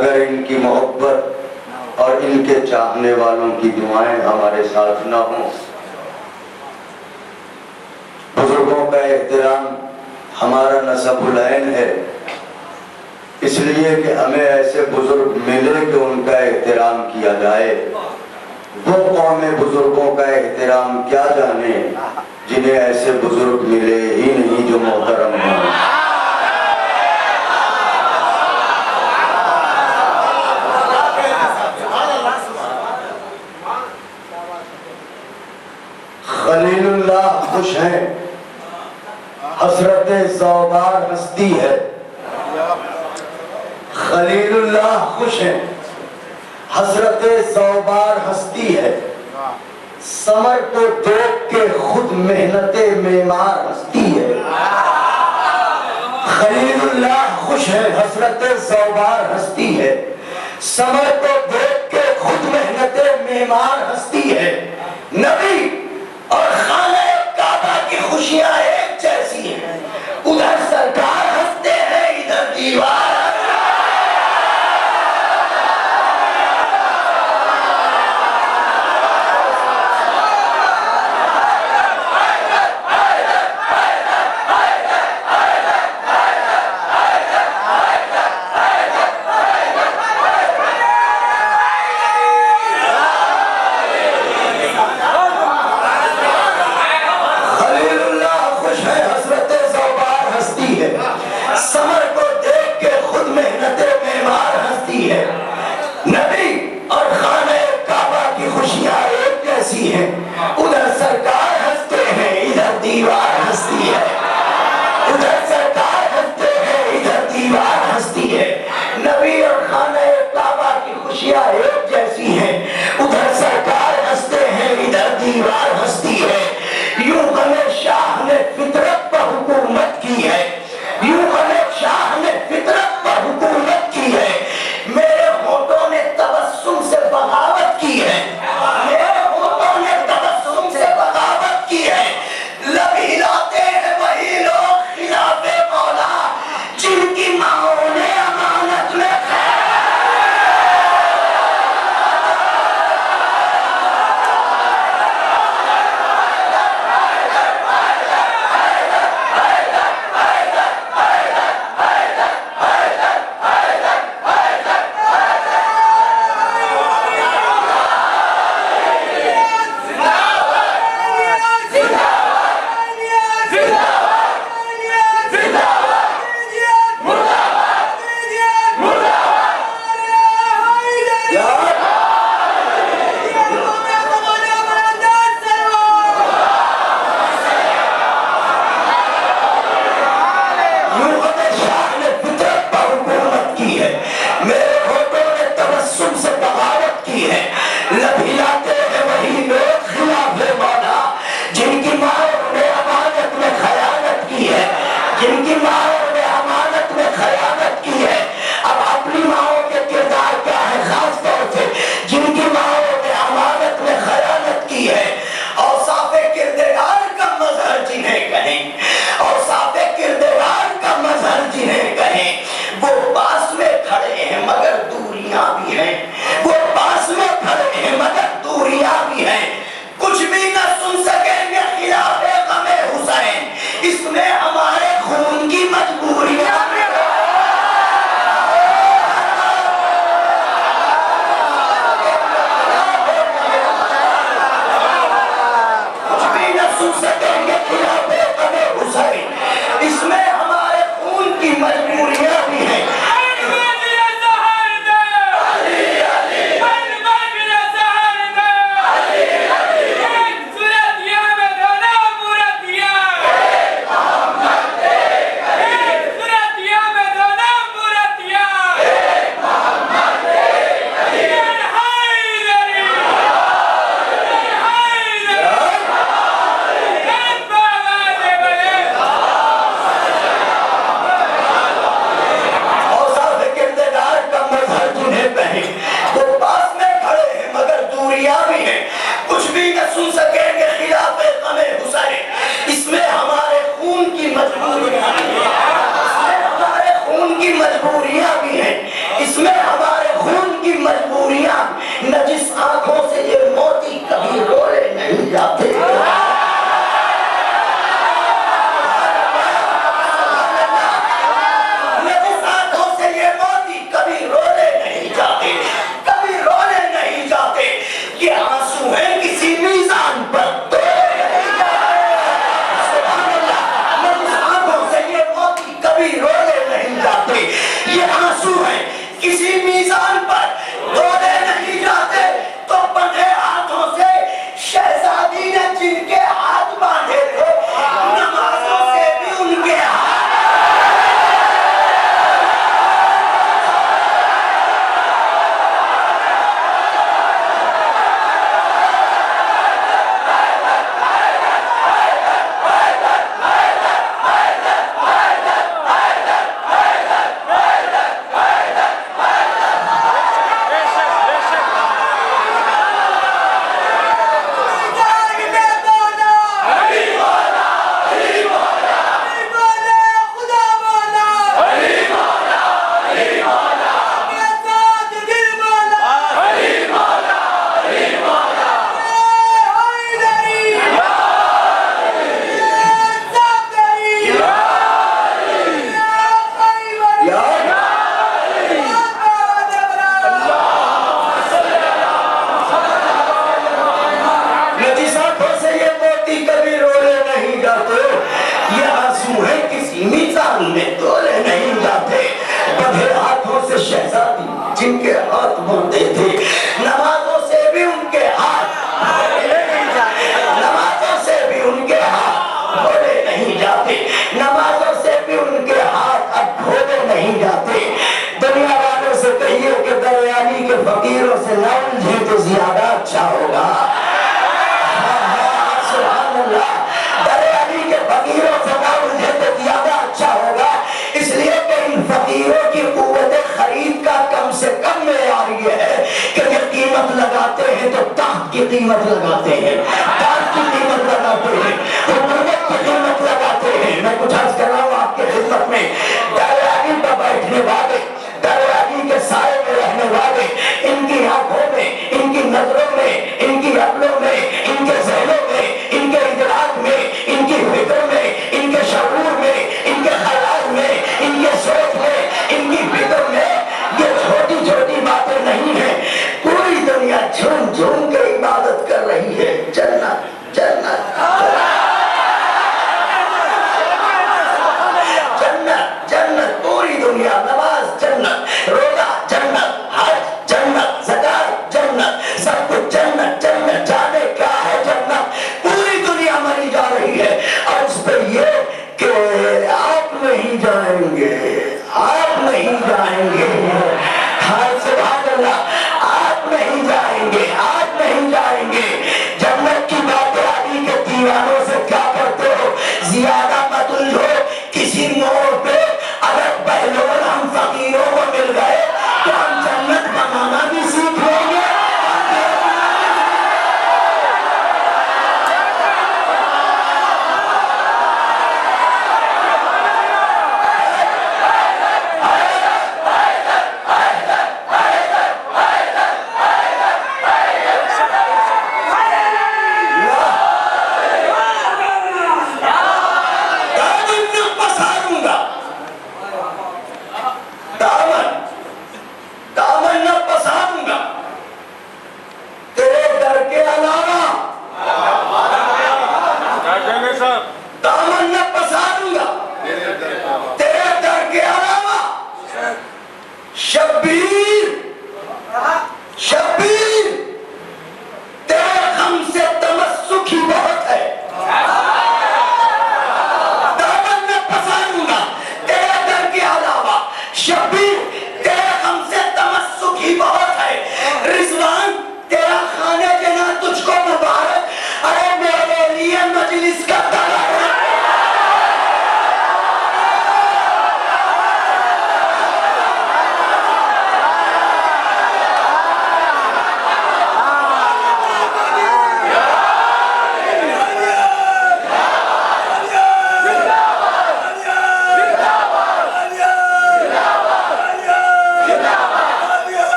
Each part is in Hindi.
अगर इनकी मोहब्बत और इनके चाहने वालों की दुआएं हमारे साथ न हों। बुजुर्गों का एहतराम हमारा नसबुलैन है, इसलिए कि हमें ऐसे बुजुर्ग मिले कि उनका एहतराम किया जाए। वो कौमें बुजुर्गों का एहतराम क्या जाने जिन्हें ऐसे बुजुर्ग मिले ही नहीं जो मोहतरम हों। खलीलुल्लाह खुश हैं, हसरत ज़ौबार हस्ती है। खलीलुल्लाह खुश हैं, हसरत ज़ौबार हस्ती है। समर को देख के खुद मेहनते मेमार हस्ती है। खलीलुल्लाह खुश है, हसरत ज़ौबार हस्ती है। समर को देख के खुद मेहनते मेमार हस्ती है। नबी और खाने काबा की खुशियां एक जैसी हैं। उधर सरकार हंसते हैं, इधर दीवार। समर को देख के खुद मेहनते मेमार हस्ती है। नबी और खाने काबा की खुशियां एक जैसी हैं। उधर सरकार हंसते हैं, इधर दीवार हंसती है। उधर सरकार हंसते हैं, इधर दीवार हंसती है। नबी और खाने काबा की खुशियां एक जैसी हैं। उधर सरकार हंसते हैं, इधर दीवार हंसती है। यूं हमें शाह ने फितरत पर हुकूमत की है। यूं हमें शाह ने फितरत पर हुकूमत की है। मेरे होठों ने तबस्सुम से बगावत की है। मेरे होठों ने तबस्सुम से बगावत की है। लब हिलाते हैं वही लोग खिलाफे मौला जिनकी माओं ने अमानत में मगर न जिस आंखों से ये मोती कभी रोले नहीं जाते, न जिस आंखों से ये मोती कभी रोले नहीं जाते, कभी रोले नहीं जाते, ये आंसू है किसी मीज़ान पर तोले नहीं जाते। सुभान अल्लाह। न जिस आंखों से ये मोती कभी रोले नहीं जाते, ये आंसू है किसी मीज़ान पर तोले नहीं जाते। तो बंधे हाथों से शहजादी ने जिनके हाथ बांधे थे, नमाजों से भी उनके हाथ जिनके हाथ बांधे थे, नमाजों से भी उनके हाथ, नमाजों से भी उनके हाथ धोले नहीं जाते, नमाजों से भी उनके हाथ अब धोले नहीं जाते। दुनिया वालों से कहिए कि दरयानी के फकीरों से न उलझे तो ज्यादा अच्छा होगा। सुभान अल्लाह। दरयानी के फकीरों से न उलझे तो ज्यादा अच्छा होगा, इसलिए कि इन फकीरों की कुव्वत खरीद का कम से कम मेयार ये है कि ये कीमत लगाते हैं तो ताकत की कीमत लगाते हैं, ताकत की कीमत लगाते हैं, हुकूमत की कीमत लगाते हैं। मैं कुछ अर्ज कर रहा हूँ आपके खिदमत में। दरयानी पर बैठने वाले, दरयानी के साए में रहने वाले, इनकी आंखों में, इनकी नजरों में, इनकी अक्लों में, इनके ज़हनों में, इनके इदराक में, इनकी फिक्र में, इनके शऊर में, इनके ख्याल में, इनके सोच में, इनकी फिक्र में ये छोटी छोटी बातें नहीं है। पूरी दुनिया झूम झूम के इबादत कर रही है। जन्नत जन्नत जन्नत जन्नत, पूरी दुनिया नमाज जन्नत, रोजा जन्नत, हज जन्नत, ज़कात जन्नत, सब कुछ जन्नत जन्नत। जाने क्या है जन्नत, पूरी दुनिया मरी जा रही है। और उस पर ये कि आप नहीं जाएंगे, आप नहीं जाएंगे। हाँ सुभान अल्लाह, आप नहीं जाएंगे, आप नहीं जाएंगे। जन्नत की बातें अली के दीवानों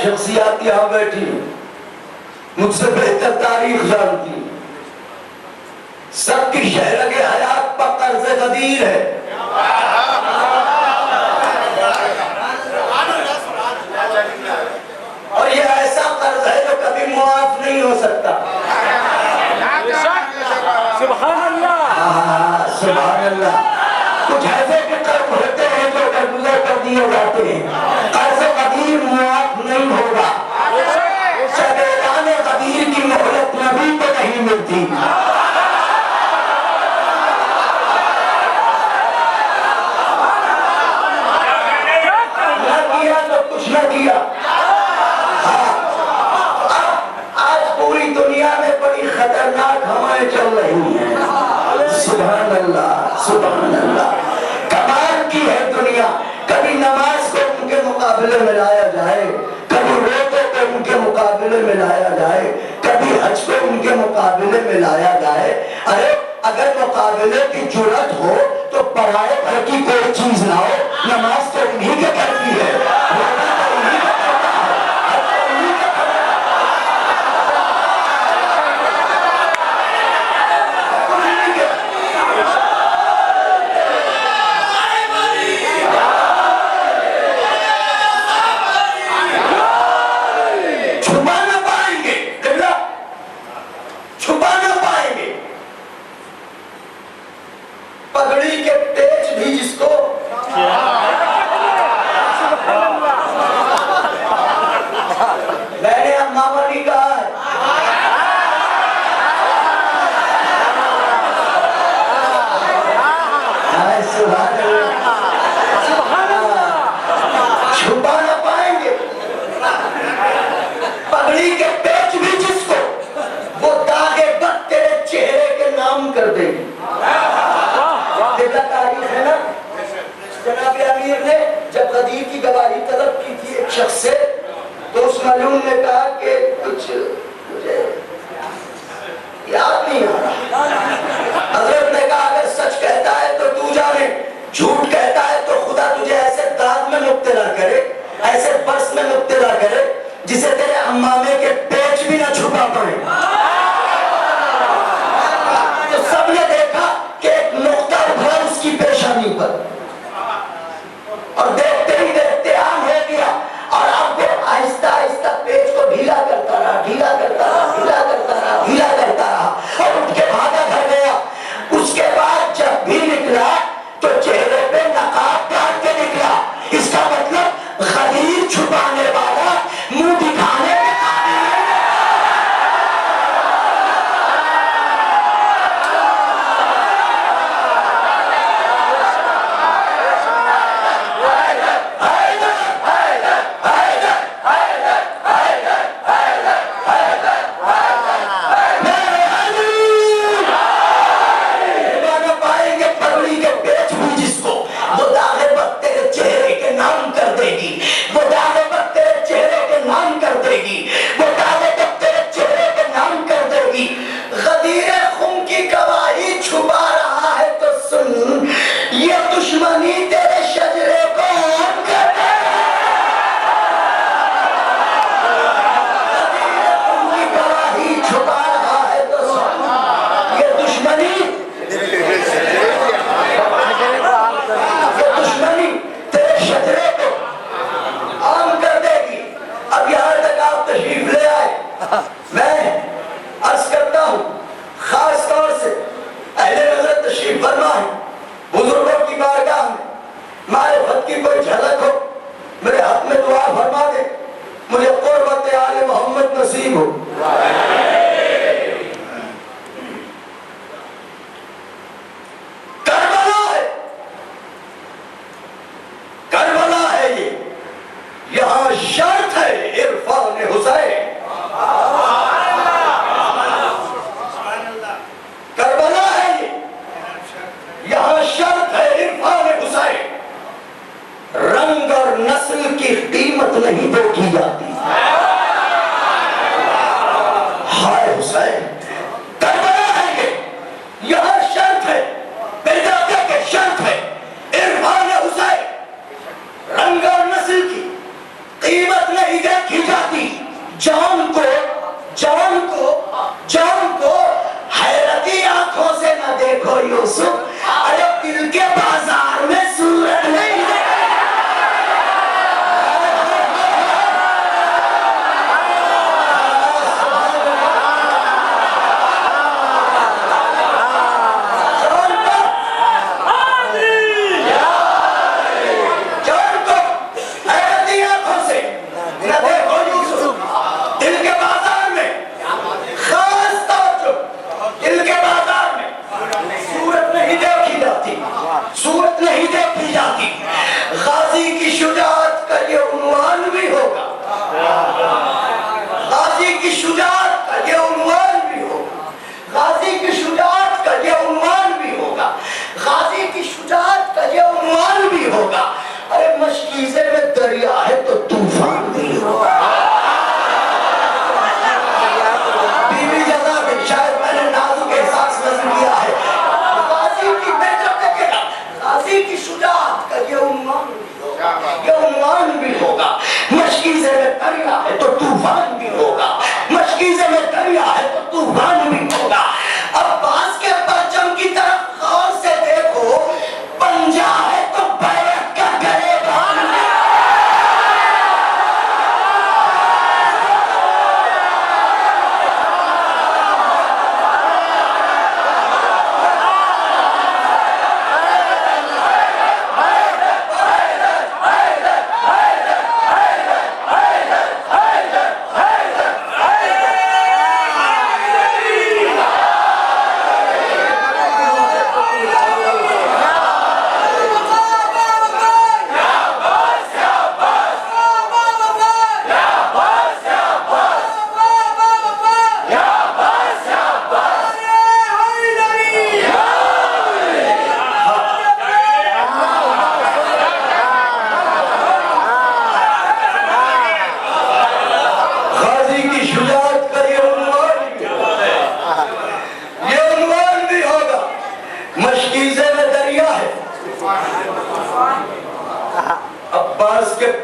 शख्सियात यहाँ बैठी मुझसे बेहतर तारीख जानती, सबकी शहर के हयात पर कर्ज गदीर है। और ये ऐसा कर्ज है जो कभी मुआफ नहीं हो सकता। सुभान अल्लाह, सुभान अल्लाह। कुछ ऐसे के कर्ज होते हैं जो दरगुजर कर दिए जाते हैं, कर्ज गदीर मुआफ नहीं होगा। शबेदाने गदीर की मोहलत नबी को नहीं मिलती। न किया तो कुछ न किया। आज पूरी दुनिया में बड़ी खतरनाक हवाएं चल रही हैं। सुभान अल्लाह, सुभान अल्लाह। कमाल की है दुनिया। कभी नमाज को उनके मुकाबले में लाया जाए, कभी रोज़े को उनके मुकाबले में लाया जाए, कभी हज को उनके मुकाबले में लाया जाए। अरे अगर मुकाबले की जुर्रत हो तो पराए घर की कोई चीज लाओ। नमाज तो उन्हीं के घर की है, रोज़ा तो उन्हीं का करता है, हज तो उन्हीं का करता है। छुपा ना पाएंगे, छुपा ना पाएंगे। पगड़ी के पेच भी जिसको मैंने अम्मा ने कहा है, सुभान अल्लाह। छुपा ना पाएंगे। पगड़ी के पेच भी जिसको, वो दागे बद तेरे चेहरे के नाम कर देगी। देखा तारीफ है ना। जनाब अमीर ने जब गदीर की गवाही तलब की थी एक शख्स से, तो उस मालूम ने कहा कि कुछ मुझे याद नहीं आ रहा। हजरत ने कहा अगर सच कहता है तो तू जाने, झूठ कहता है तो खुदा तुझे ऐसे दाग में मुब्तला करे, ऐसे बर्स में मुब्तला करे जिसे तेरे अम्मामे के पेच भी ना छुपा पाए। तो सबने देखा कि एक नुक्ता उभरा उसकी पेशानी पर, और देखते ही देखते आम हो गया। और अब वो आहिस्ता आहिस्ता पेच को ढीला करता रहा, ढीला करता रहा, ढीला करता रहा, ढीला करता रहा, और उठ के भागा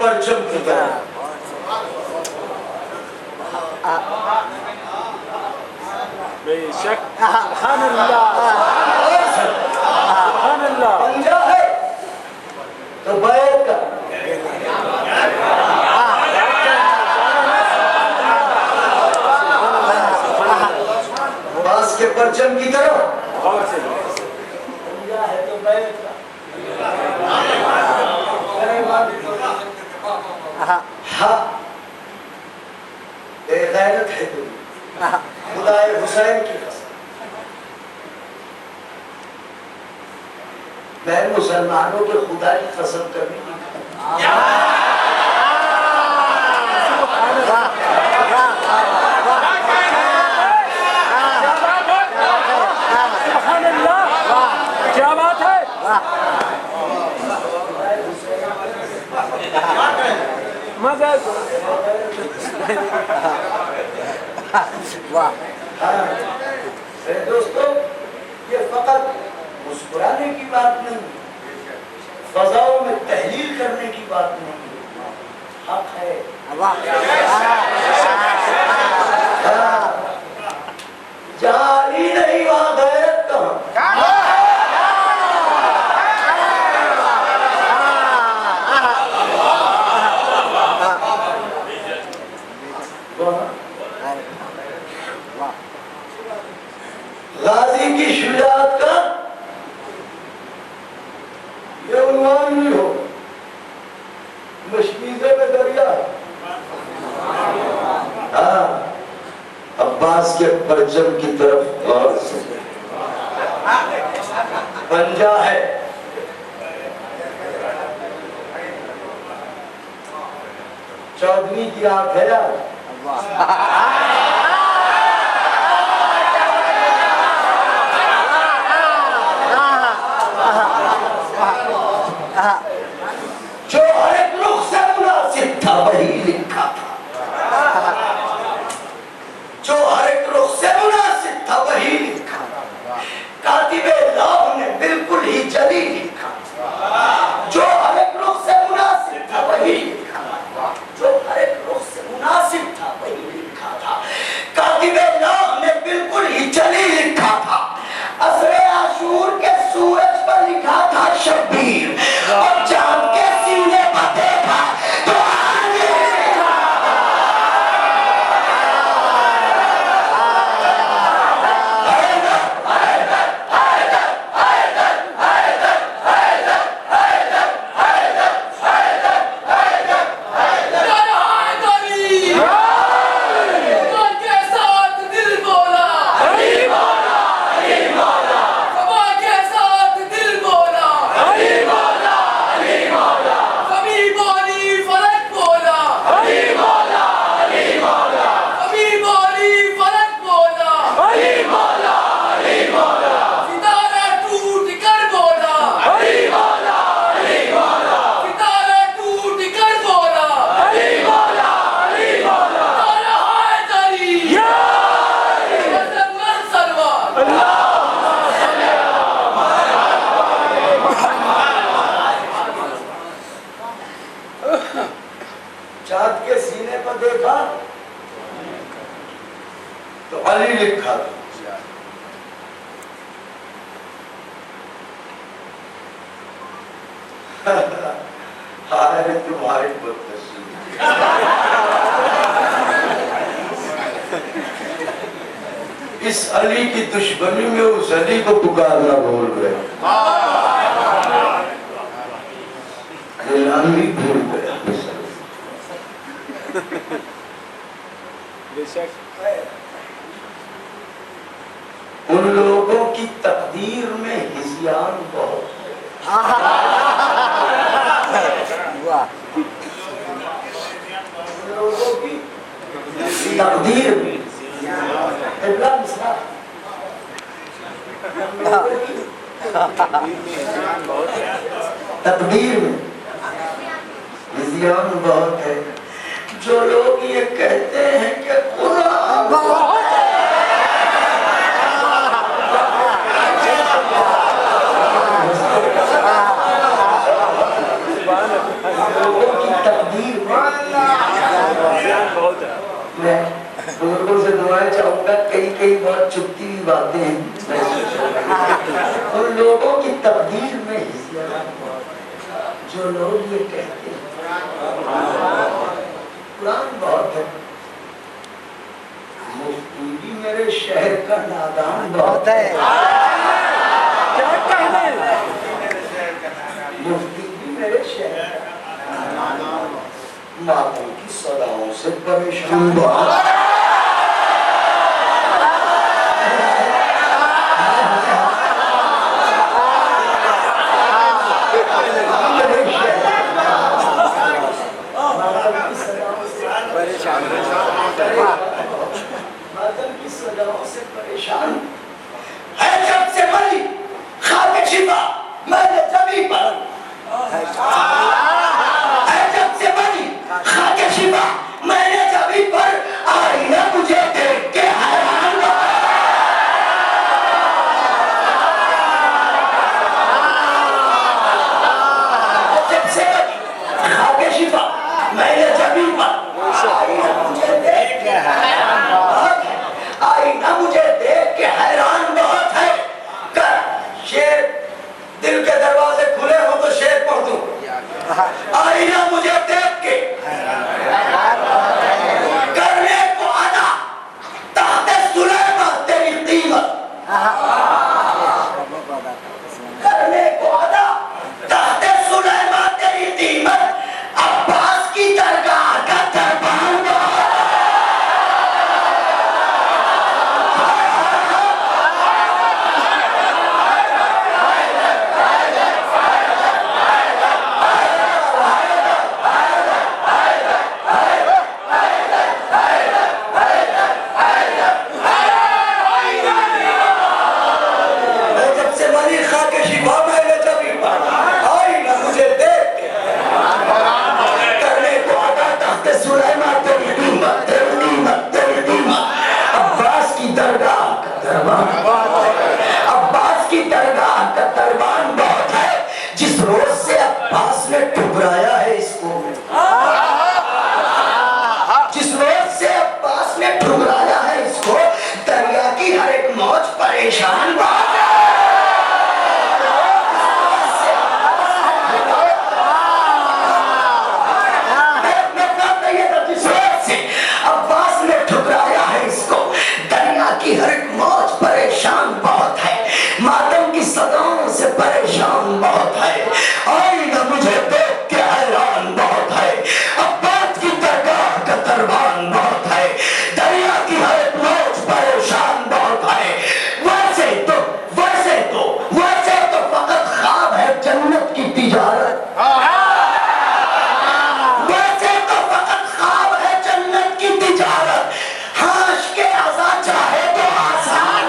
परचम की तरह बेशक सुभान अल्लाह सुभान अल्लाह पंजा है तो बैठ का बास के परचम की तरह गौर से पंजा है तो बैठ का हाँ बेगैरत है तू खुदाए हुसैन की कसम मैं मुसलमानों के खुदा की कसम कभी नहीं सुभान अल्लाह क्या बात है मदद वाह दोस्तों ये फकत मुस्कुराने की बात नहीं फजाओं में तहलील करने की बात नहीं हक है जाली नहीं वहां गैरत कहाँ गाजी की शुजाअत का ये उन्वान भी हो मशकीज़े में दरिया हाँ अब्बास के परचम की तरफ गौर से पंजा है चौधरी की आंख है यार जो हर एक रुख से मुनासिब था वही लिखा था जो हर एक रुख से मुनासिब था वही लिखा कातिबे लौह ने बिल्कुल ही जली लिखा जो हर एक रुख से मुनासिब था वही लिखा जो हर एक रुख से मुनासिब था वही लिखा था कातिबे लौह ने बिल्कुल ही जली लिखा था असरे आशूर के सूरज पर लिखा था शब्बीर और चांद के सीने पर देखा तो चाँद के सीने पर देखा तो अली लिखा था हाय तुम्हारी बदनसीबी इस अली की दुश्मनी में उस अली को पुकारना भूल गए गुलामी भूल गया बेशक उन लोगों की तकदीर में हिज़यान बहुत है उन लोगों की तकदीर में तकदीर में हिज़यान बहुत है जो लोग ये कहते हैं कि कुरान लोगों की तकदीर बातें उन लोगों की तकदीर में हिस्सा जो लोग ये कहते हैं कुरान बहुत है, मुफ्ती भी मेरे शहर का नादान बहुत है। क्या कहने? मुफ्ती भी मेरे शहर मातम की सदाओं से परेशान बहुत। मातम की सदाओं से परेशान है जब से मरी खाके शिफा मैंने जमी पर है जब से मरी खाके शिफा मैंने जमी पर आई ना मुझे देख के हैरान जब से मरी खाके शिफा मैंने जमी पर आई ना मुझे देख के हैरान आई ना मुझे देख के हैरान बहुत है। कर शेर दिल के दरवाजे खुले हो तो शेर पढ़ दूं। आई ना मुझे देख के करने को आना ताते सुलेमान तेरी कीमत करने को आना ताते सुलेमान तेरी कीमत अब्बास की दरगाह का दरबार अब्बास की दरगाह का दरबार बहुत है। जिस रोज से अब्बास ने ठुकराया है इसको, जिस रोज से अब्बास ने ठुकराया है इसको, दरिया की हर एक मौज परेशान बात है। जिस रोज से अब्बास ने ठुकराया है इसको, दरिया की हर एक मौज परेशान बहुत है। मातम की सदाओं से परेशान बहुत है। आई ना मुझे देख के हैरान बहुत है। अब्बास की दरगाह का दरबार बहुत है। दरिया की हर एक मौज परेशान बहुत है। वैसे तो फकत ख्वाब है जन्नत की तिजारत। वैसे तो फकत ख्वाब है जन्नत की तिजारत। हाश के आजा चाहे तो आसान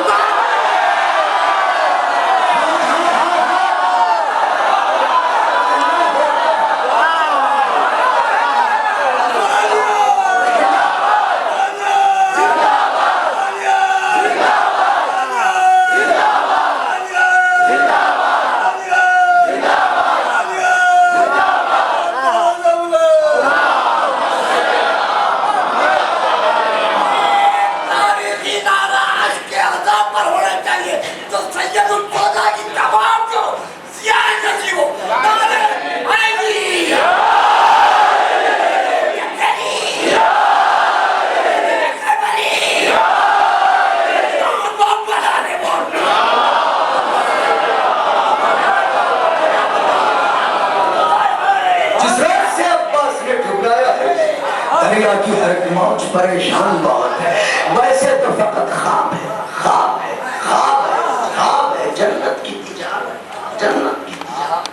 दरिया की हर एक मौज परेशान बहुत है। वैसे तो फकत ख्वाब है जन्नत की तिजारत, जन्नत की तिजारत।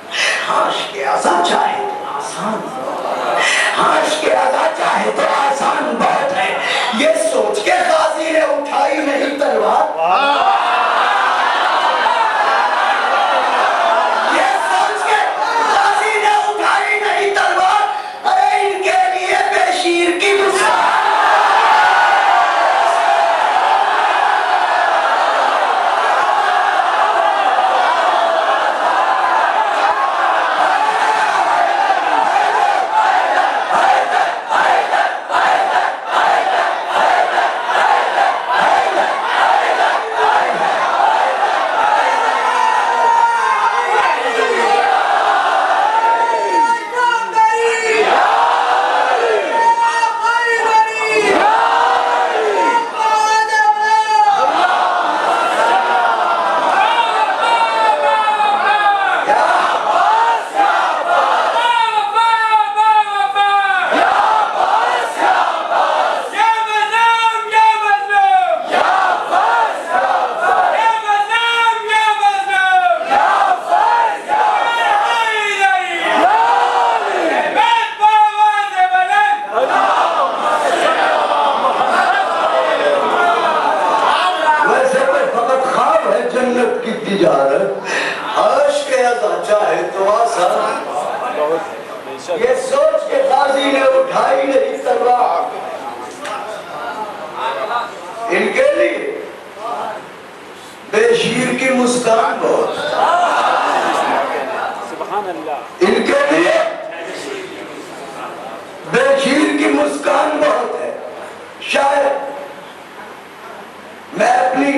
हाश के आजा चाहे तो आसान, हाश के आजा चाहे तो आसान बहुत है। ये सोच के गाजी ने उठाई नहीं तलवार, ये सोच के गाजी ने उठाई नहीं तलवार। अरे इनके लिए बेशीर की मुसाफिर जन्नत की तिजारत आश के अज़ा है तो आसान। ये सोच के काजी ने उठाई नहीं तलवार, इनके लिए बेशीर की मुस्कान बहुत, इनके लिए बेशीर की मुस्कान बहुत है। शायद मैं अपनी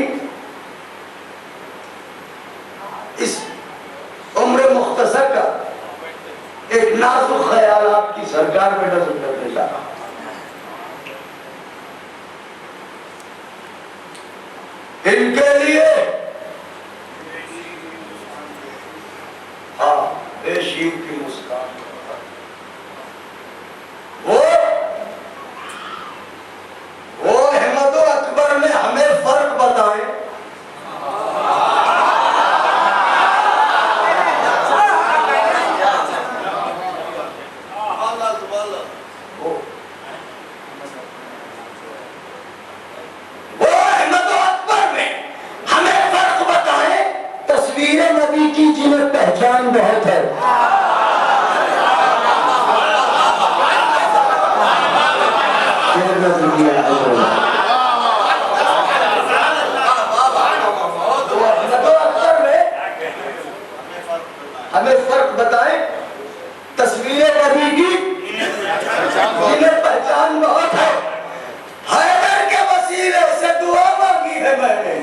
इस उम्र मुख्तसर का एक नाजुक ख्याल आपकी सरकार में नजर करने जा रहा हूं। इनके लिए हाँ बेशीर की मुस्कान, वो अहमद अकबर में हमें फर्क बताएं। नबी की जिन्हें पहचान बहुत है, हमें फर्क बताए तस्वीरें नबी की जिन्हें पहचान बहुत है। हैदर के वसीले से दुआ मांगी है मैंने,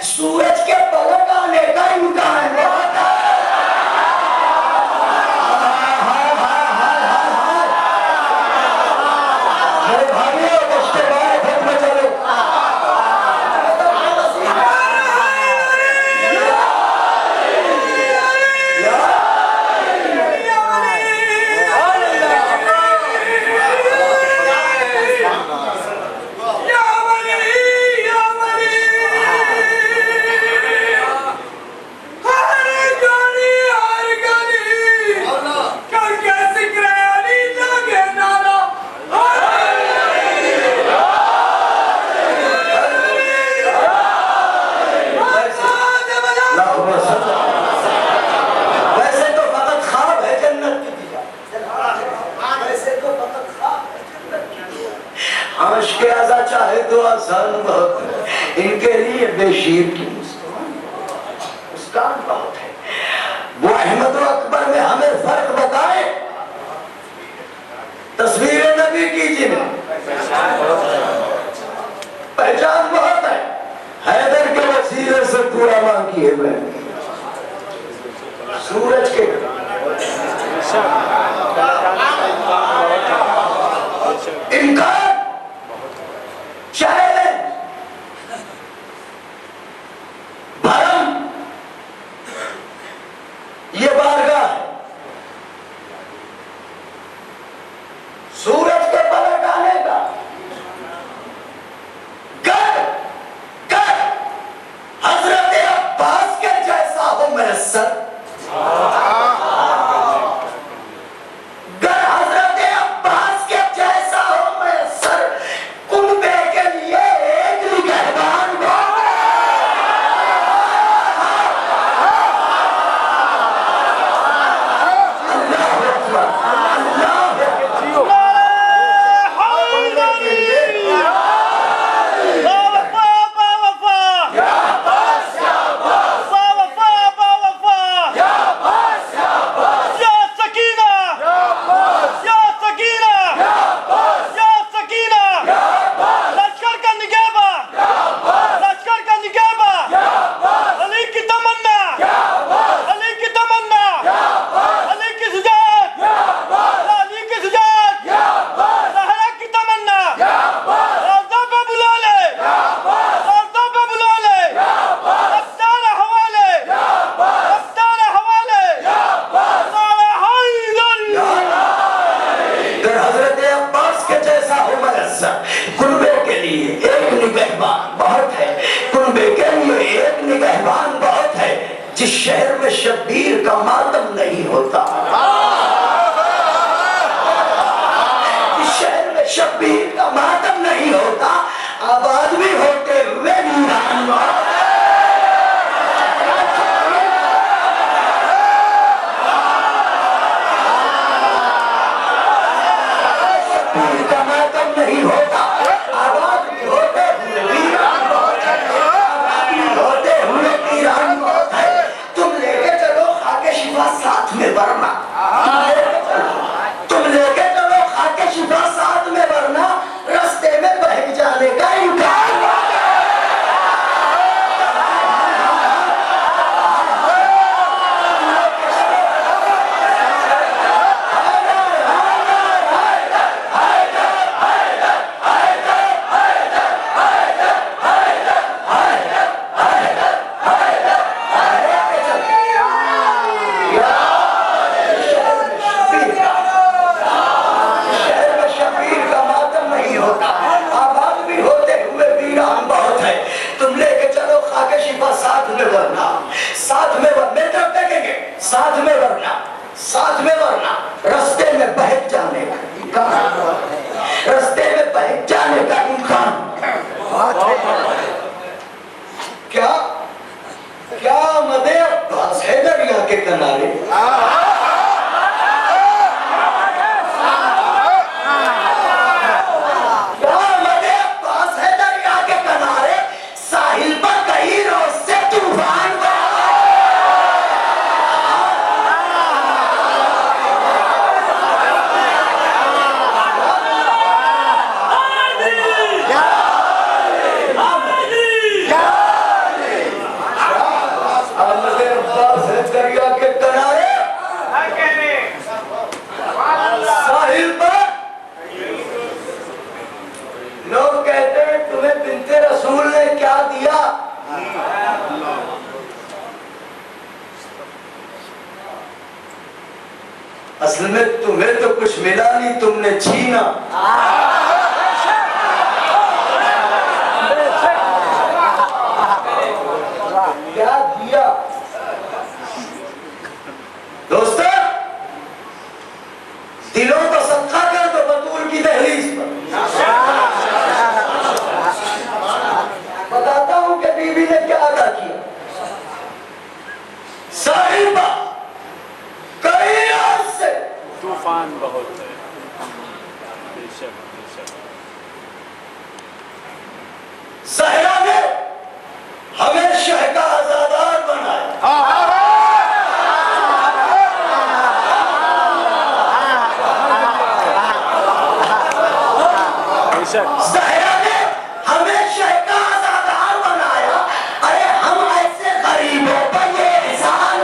सूरज के पलट आने का इम्कान बहुत है। मेरे भाइयों कष्ट बार खुद में चलो। चाहे तो आसान बहुत है, इनके लिए बेशीर की मुस्कान बहुत है। वो अहमद अकबर में हमें फर्क बताए तस्वीरें नबी की जिन्हें पहचान बहुत है। हैदर के वसीले से पूरा मांगी है मैंने, सूरज के इनकार चैलेंज भरम ये बारगाह है। सूरज के पलट आने का कर कर हजरत अब्बास के जैसा हो मैसर, हजरत अब्बास के जैसा हो मैसर, कुनबे के लिए असल में तुम्हें तो कुछ मिला नहीं, तुमने छीना। क्या दिया दोस्तों? दिलों को सदका कर दो बतूल की दहलीज पर। बताता हूं कि बीबी ने क्या अदा किया। साहिबा कई रात से तूफान बहुत है। बेशक बेशक। सहरा ने हमें शह का आजादार बनाया। सहरा ने हमें शह का आजादार बनाया। अरे हम ऐसे गरीबों पर ये एहसान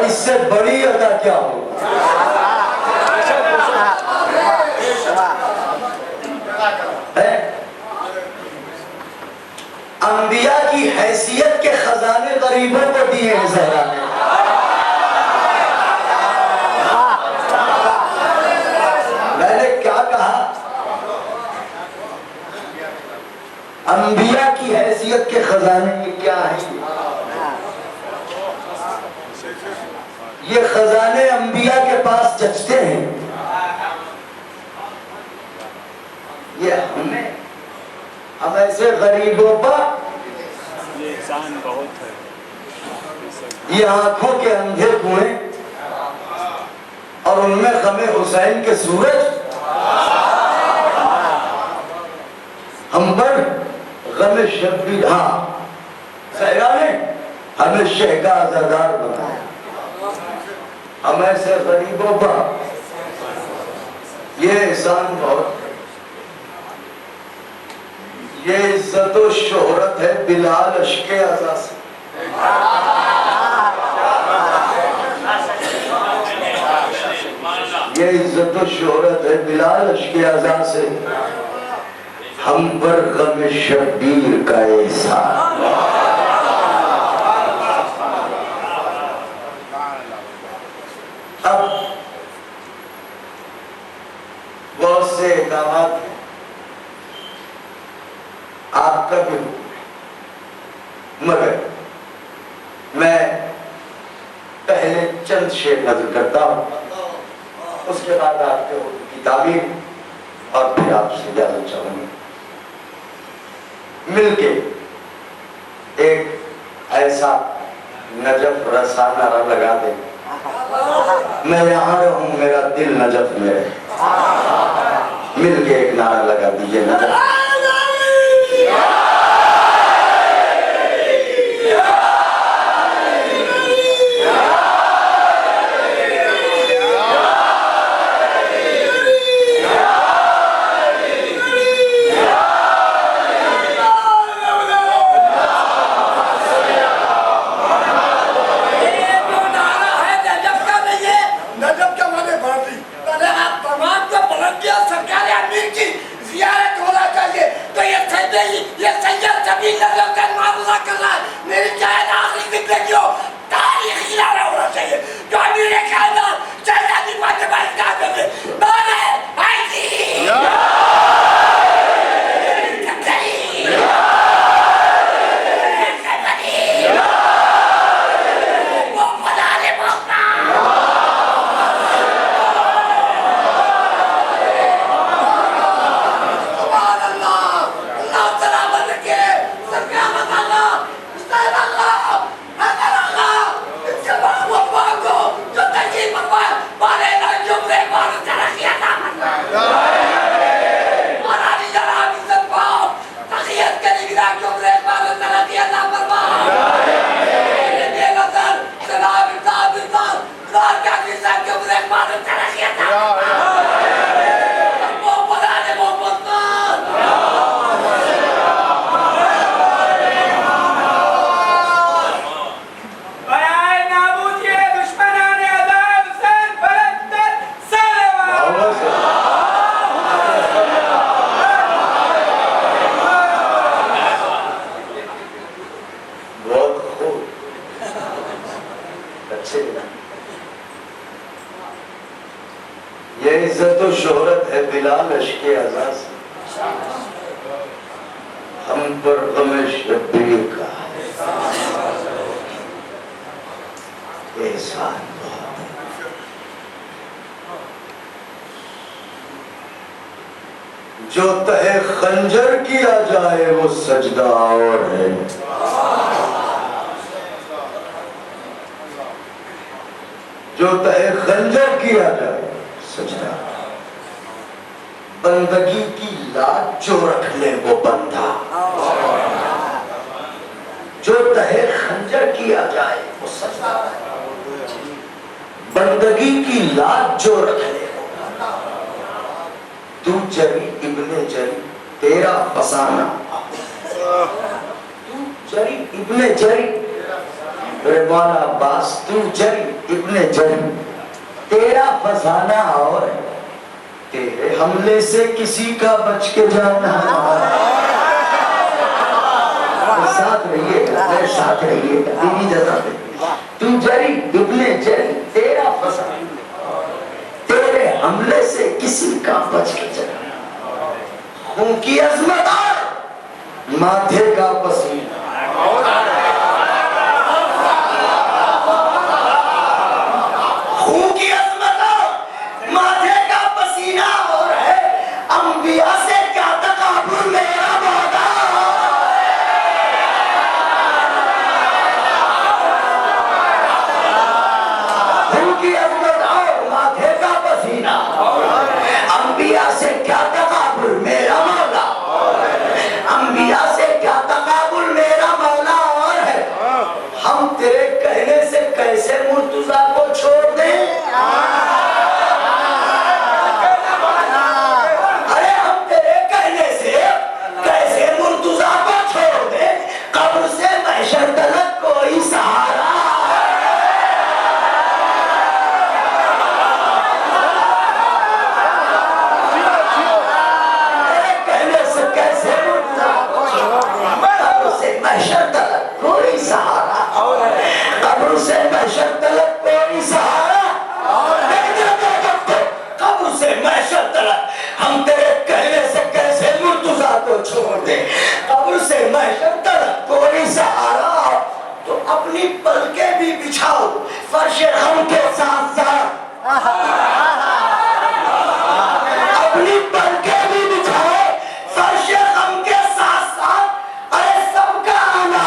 इससे बड़ी अदा क्या हो? अंबिया की हैसियत के खजाने गरीबों को दिए हैं ज़हरा ने। मैंने क्या कहा? अंबिया की हैसियत के खजाने ये क्या है? ये खजाने अंबिया के पास जचते हैं। ये हम ऐसे गरीबों पर ये एहसान बहुत है। ये आंखों के अंधे कुएं और उनमें गमे हुसैन के सूरज, हम पर गमे शब्बीर। हाँ, सहरा ने हमें शह का आजादार बनाया। हम ऐसे गरीबों पर ये एहसान बहुत है। ये इज्जत और शोहरत है बिलाल अश्के अज़ा से। ये इज्जत और शोहरत है बिलाल अश्के अज़ा से। हम पर गम शब्बीर का एहसान। अब बहुत से इक़ामात हैं, आपका भी, मगर मैं पहले चंद शेर नज़र करता हूँ, उसके बाद आपके की ताबीर और फिर आपसे इजाज़त चाहूंगी। मिलके एक ऐसा नजफ रसा नारा लगा दे, मैं यहाँ रहूं मेरा दिल नजफ में रहे। मिलके एक नारा लगा दीजिए, नजफ। सरकार आमिर की जियारत होना चाहिए। इज्जत और शोहरत है बिलाल अश्के अज़ा से, हम पर गम शब्बीर का एहसान बहुत है। जो तहे खंजर किया जाए वो सजदा और है, जो तहे खंजर किया जाए सजदा। बंदगी की लाज जो रख ले वो बंदा, जो तहे खंजर किया जाए वो सजदा। बंदगी की लाज जो रख ले वो बंदा। तू जरी इब्ने जरी तेरा फसाना, तू जरी इब्ने जरी मेरे मौला अब्बास, तू जरी इब्ने जरी तेरा फसाना और तेरे हमले से किसी का बच के जाना। साथ रहिएगा, मेरे साथ रहिएगा, दीदी जैसा तू जरी इब्ने जरी तेरा फसाना, तेरे हमले से किसी का बच के जाना। खून की अजमत और माथे का पसीना, और है अंबिया से क्या तकाबुर मेरा मौला। उनकी अजमत और माथे का पसीना, अंबिया से क्या तकाबुर मेरा मौला, अंबिया से क्या तकाबुर मेरा मौला। और है हम तेरे कहने से कैसे मुर्तजा को छोड़ दें। हम तेरे कहने से कैसे मुर्तजा को छोड़ दे। कब्र से महशर तक कोई सहारा, तो अपनी पलके भी बिछाओ फर्श हम के साथ साथ, अपनी पलके भी बिछाओ फर्श हम के साथ साथ। अरे सबका आना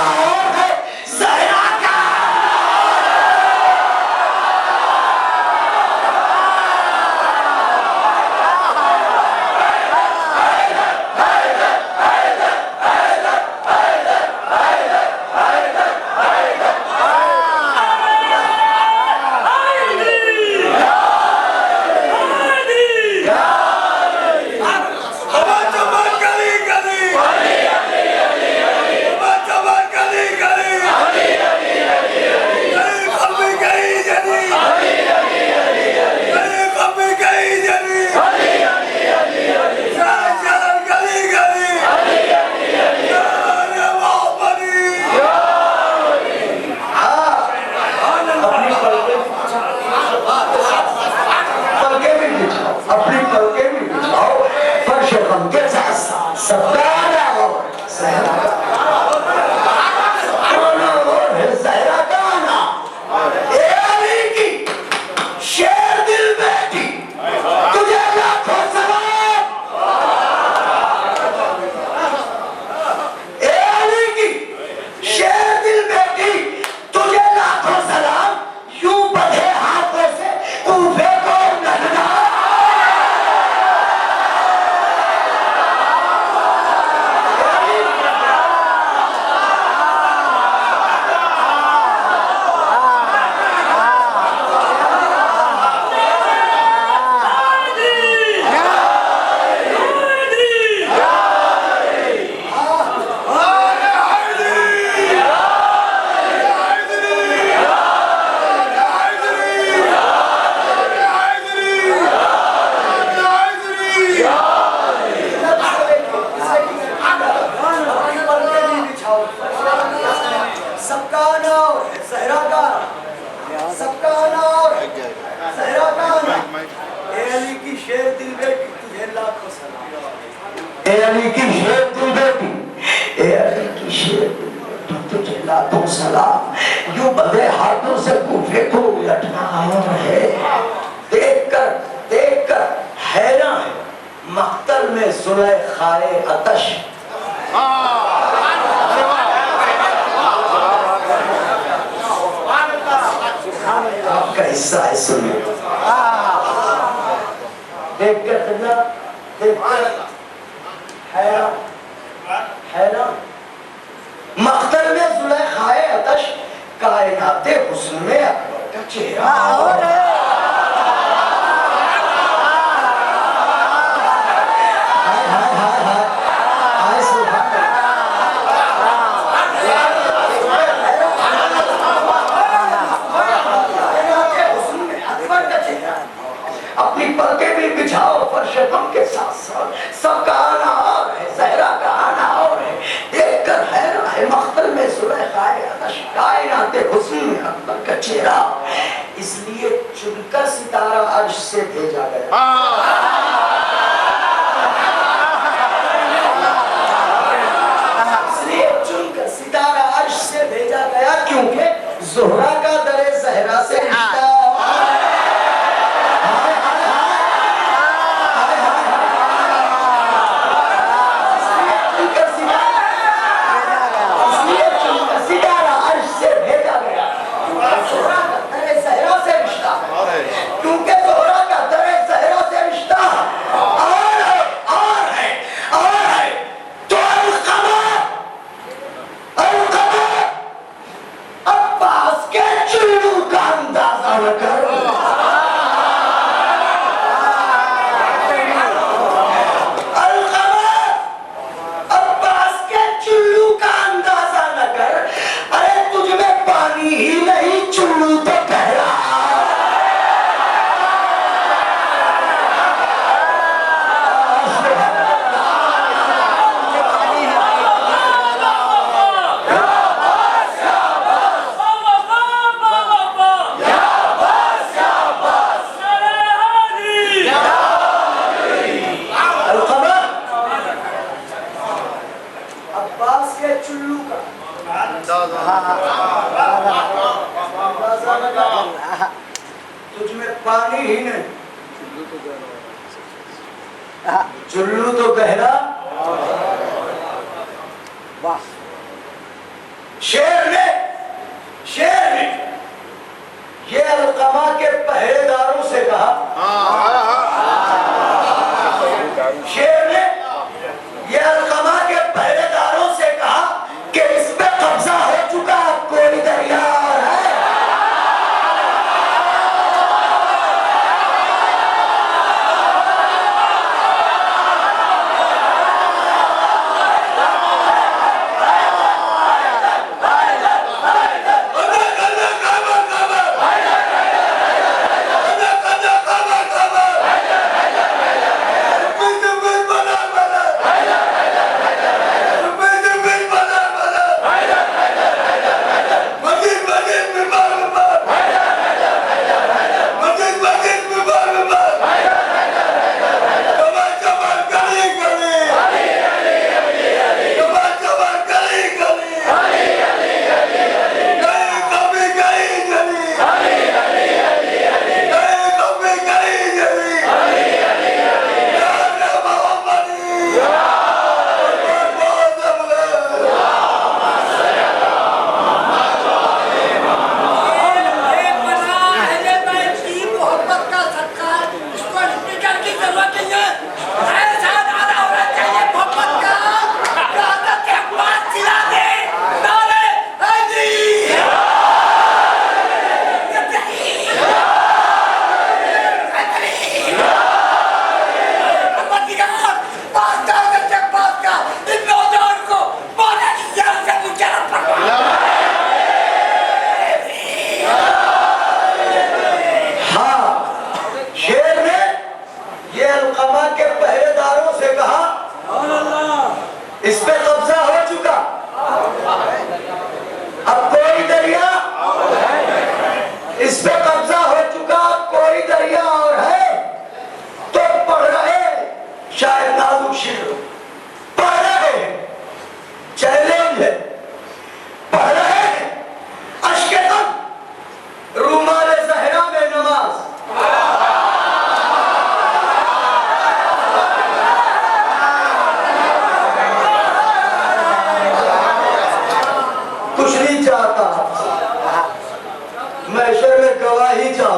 है सहरा का। ए अली की शेर तू बेटी, ए अली की शेर तू, तुझे लातों सलाम। यूं बंधे हाथों से कूफे को उलटना है। देख कर हैरान है मक्तल में जुलेखाए अतश। आपका हिस्सा है, सुनिए। देख कर हैरान मक्तल में जुलेखाए अतश, कायनाते हुस्न में अकबर का चेहरा। अपनी पलकें भी बिछाओ फर्श गम के साथ साथ, सबका आना और है, ज़हरा का आना और है। देख कर हैरान है मख्तल में सुलेखाए अतश, कायनाते हुस्न में अकबर का चेहरा। इसलिए चुनकर सितारा अर्श से भेजा गया। इसलिए चुनकर सितारा अर्श से भेजा गया, क्योंकि ज़ोहरा का दरे ज़हरा से रिश्ता। तुझमें पानी ही नहीं, चुल्लू तो गहरा। शेर ने ये अलकमा के पहरेदारों से कहा, शेर ने ये अलकमा के पहरेदारों से कहा कि इस पे कब्जा हो चुका, कोई दरिया है।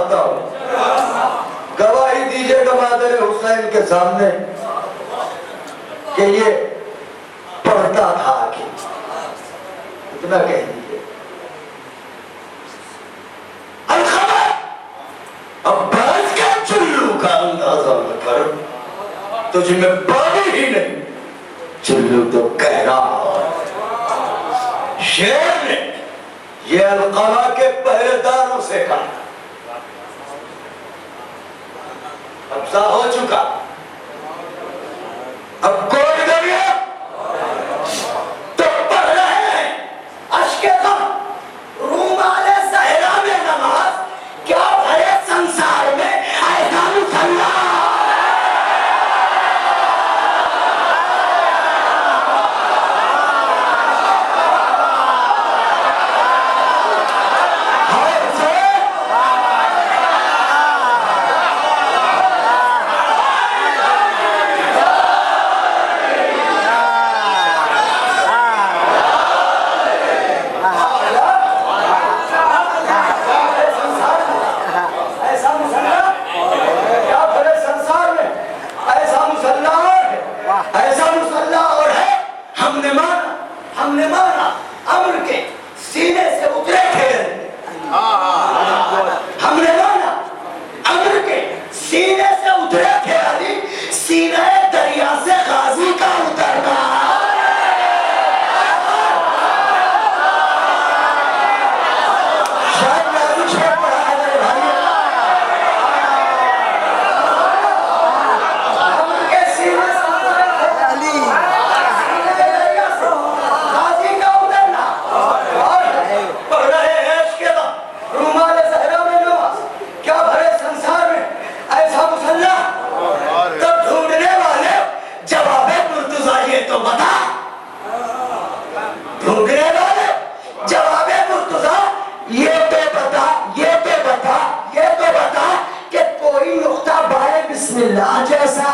चाहता हूं, गवाही दीजिएगा मादर हुसैन के सामने कि ये पढ़ता था कि इतना कह दीजिए। अलखबर अब्बास का चुल्लू का अंदाजा न कर, तुझ में पानी ही नहीं, चुल्लू तो कह रहा। शेर ने ये अलकमा के पहरेदारों से कहा, कब्जा हो चुका, अब कोई दरिया तो पढ़ रहे हैं अश्के गम, रूमाले सहरा में नमाज, क्या भरे संसार में ऐसा मुसल्ला। हमने माना अम्र के सीने से उतरे थे, हमने माना अम्र के सीने से उतरे थे अली, सीने दरिया से गाजी का उतरना। शायद गाजी शेर पढ़ा है मेरे भाई, अम्र के सीने से उतरे थे अली, तो बता, ढूंढने वाले जवाबे मुर्तजा, ये तो बता, ये तो बता, ये तो बता कि कोई नुक्ता बाए बिस्मिल्लाह जैसा।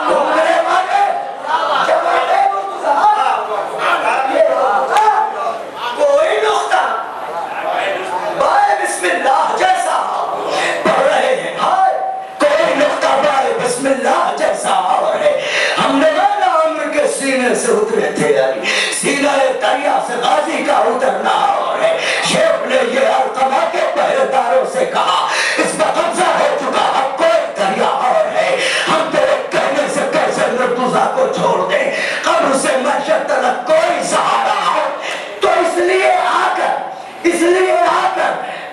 ढूंढने वाले जवाबे मुर्तजा, ये बता कोई नुक्ता बाए बिस्मिल्लाह जैसा पढ़ रहे हैं, हाय कोई नुक्ता बाए बिस्मिल्लाह जैसा है। हमने माना अम्र के सीने से उतरे थे अली, सीना दरिया से गाजी का उतरना है। शेख ने ये अलकमा के पहरेदारों से कहा, इस पर कब्जा हो चुका, अब कोई दरिया और है, हम तेरे कहने से कैसे मुर्तजा को छोड़ दें, कब्र से महशर तक कोई सहारा हो। तो इसलिए आकर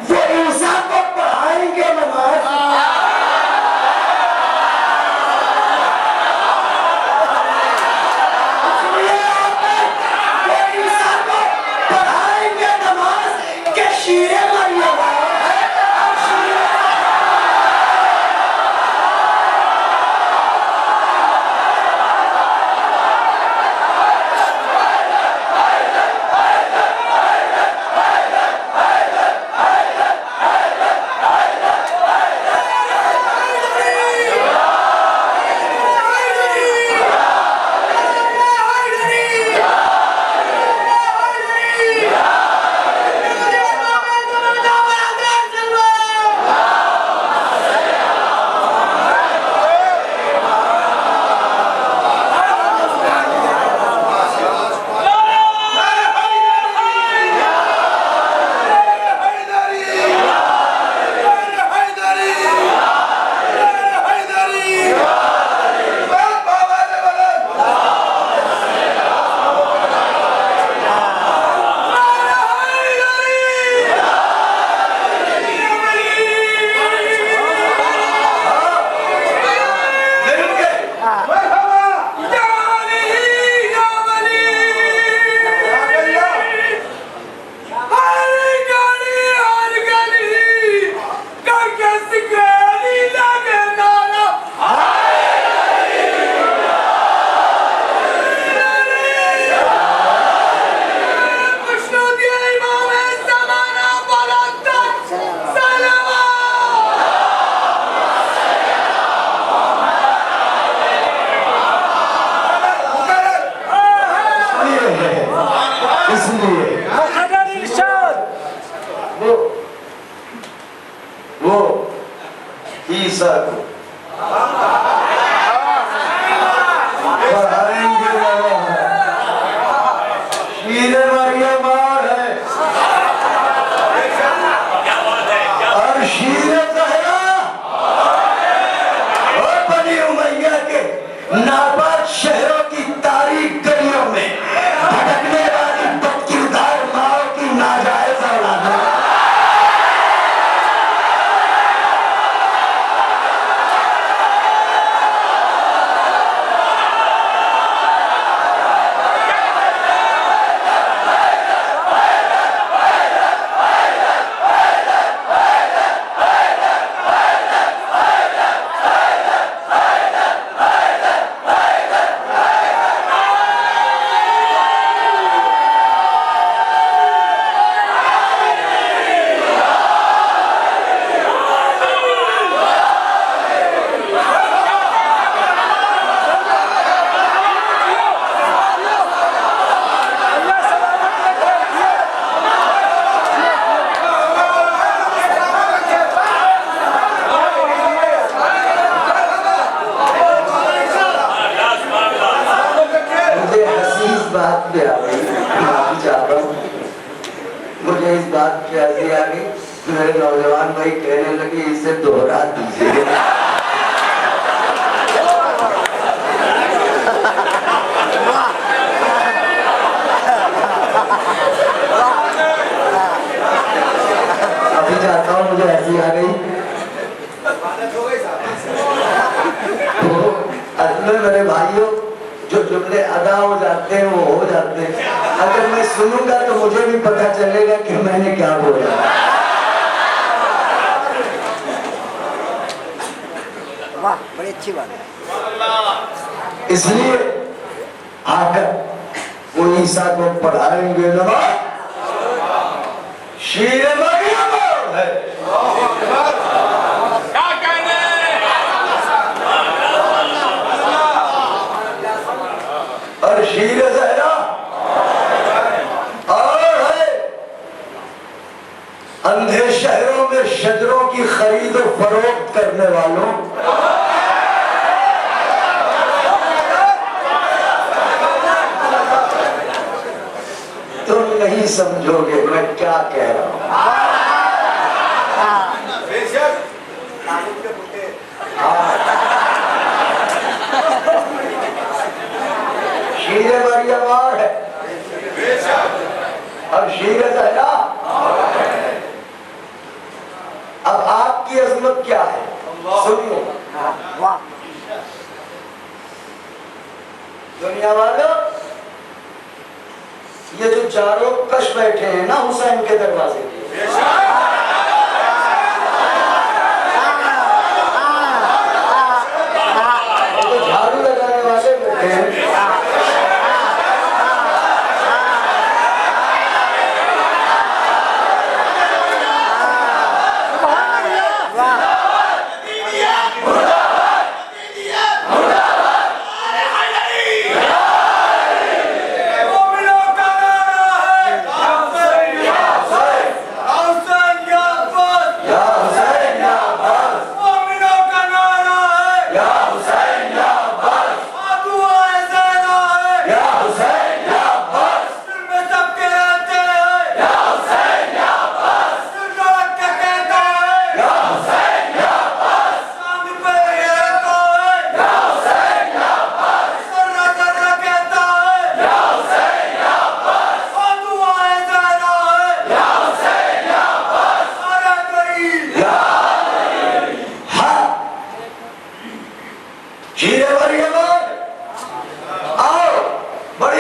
वो ईसा को पढ़ाएंगे नमाज, इसलिए आकर वो ईसा को पढ़ाएंगे नमाज के शीरे मरियम है। ईसा को बढ़ाएंगे शीर मरियम है और शीर ज़हरा और बनी उमैया के नापाक शहरों की तारीख गलियों में भटकने वाली बदकिरदार माओ की नाजायज औलाद है। बात पे आ गई, माफी चाहता हूँ, मुझे इस बात पे हंसी आ गई। मेरे नौजवान भाई कहने लगे इसे दोहरा दीजिए। अभी चाहता हूँ, मुझे हंसी आ गई। तो असल में मेरे भाइयों जो जुमले अदा हो जाते हैं वो हो जाते हैं। अगर मैं सुनूंगा तो मुझे भी पता चलेगा कि मैंने क्या बोला। वाह, बड़ी अच्छी बात है। इसलिए आकर वो ईसा को पढ़ाएंगे नमाज शीर मरियम है और शीर ज़हरा और है अंधे शहरों में शजरों की खरीद और फरोख्त करने वालों। तुम नहीं समझोगे मैं क्या कह रहा हूं। शीर मरियम और है और शीर ज़हरा। अब आपकी अजमत क्या है सुनिए। वाह, दुनिया वालों, ये जो चारों कश बैठे हैं ना हुसैन के दरवाजे पे, तो झाड़ू लगाने वाले बैठे हैं।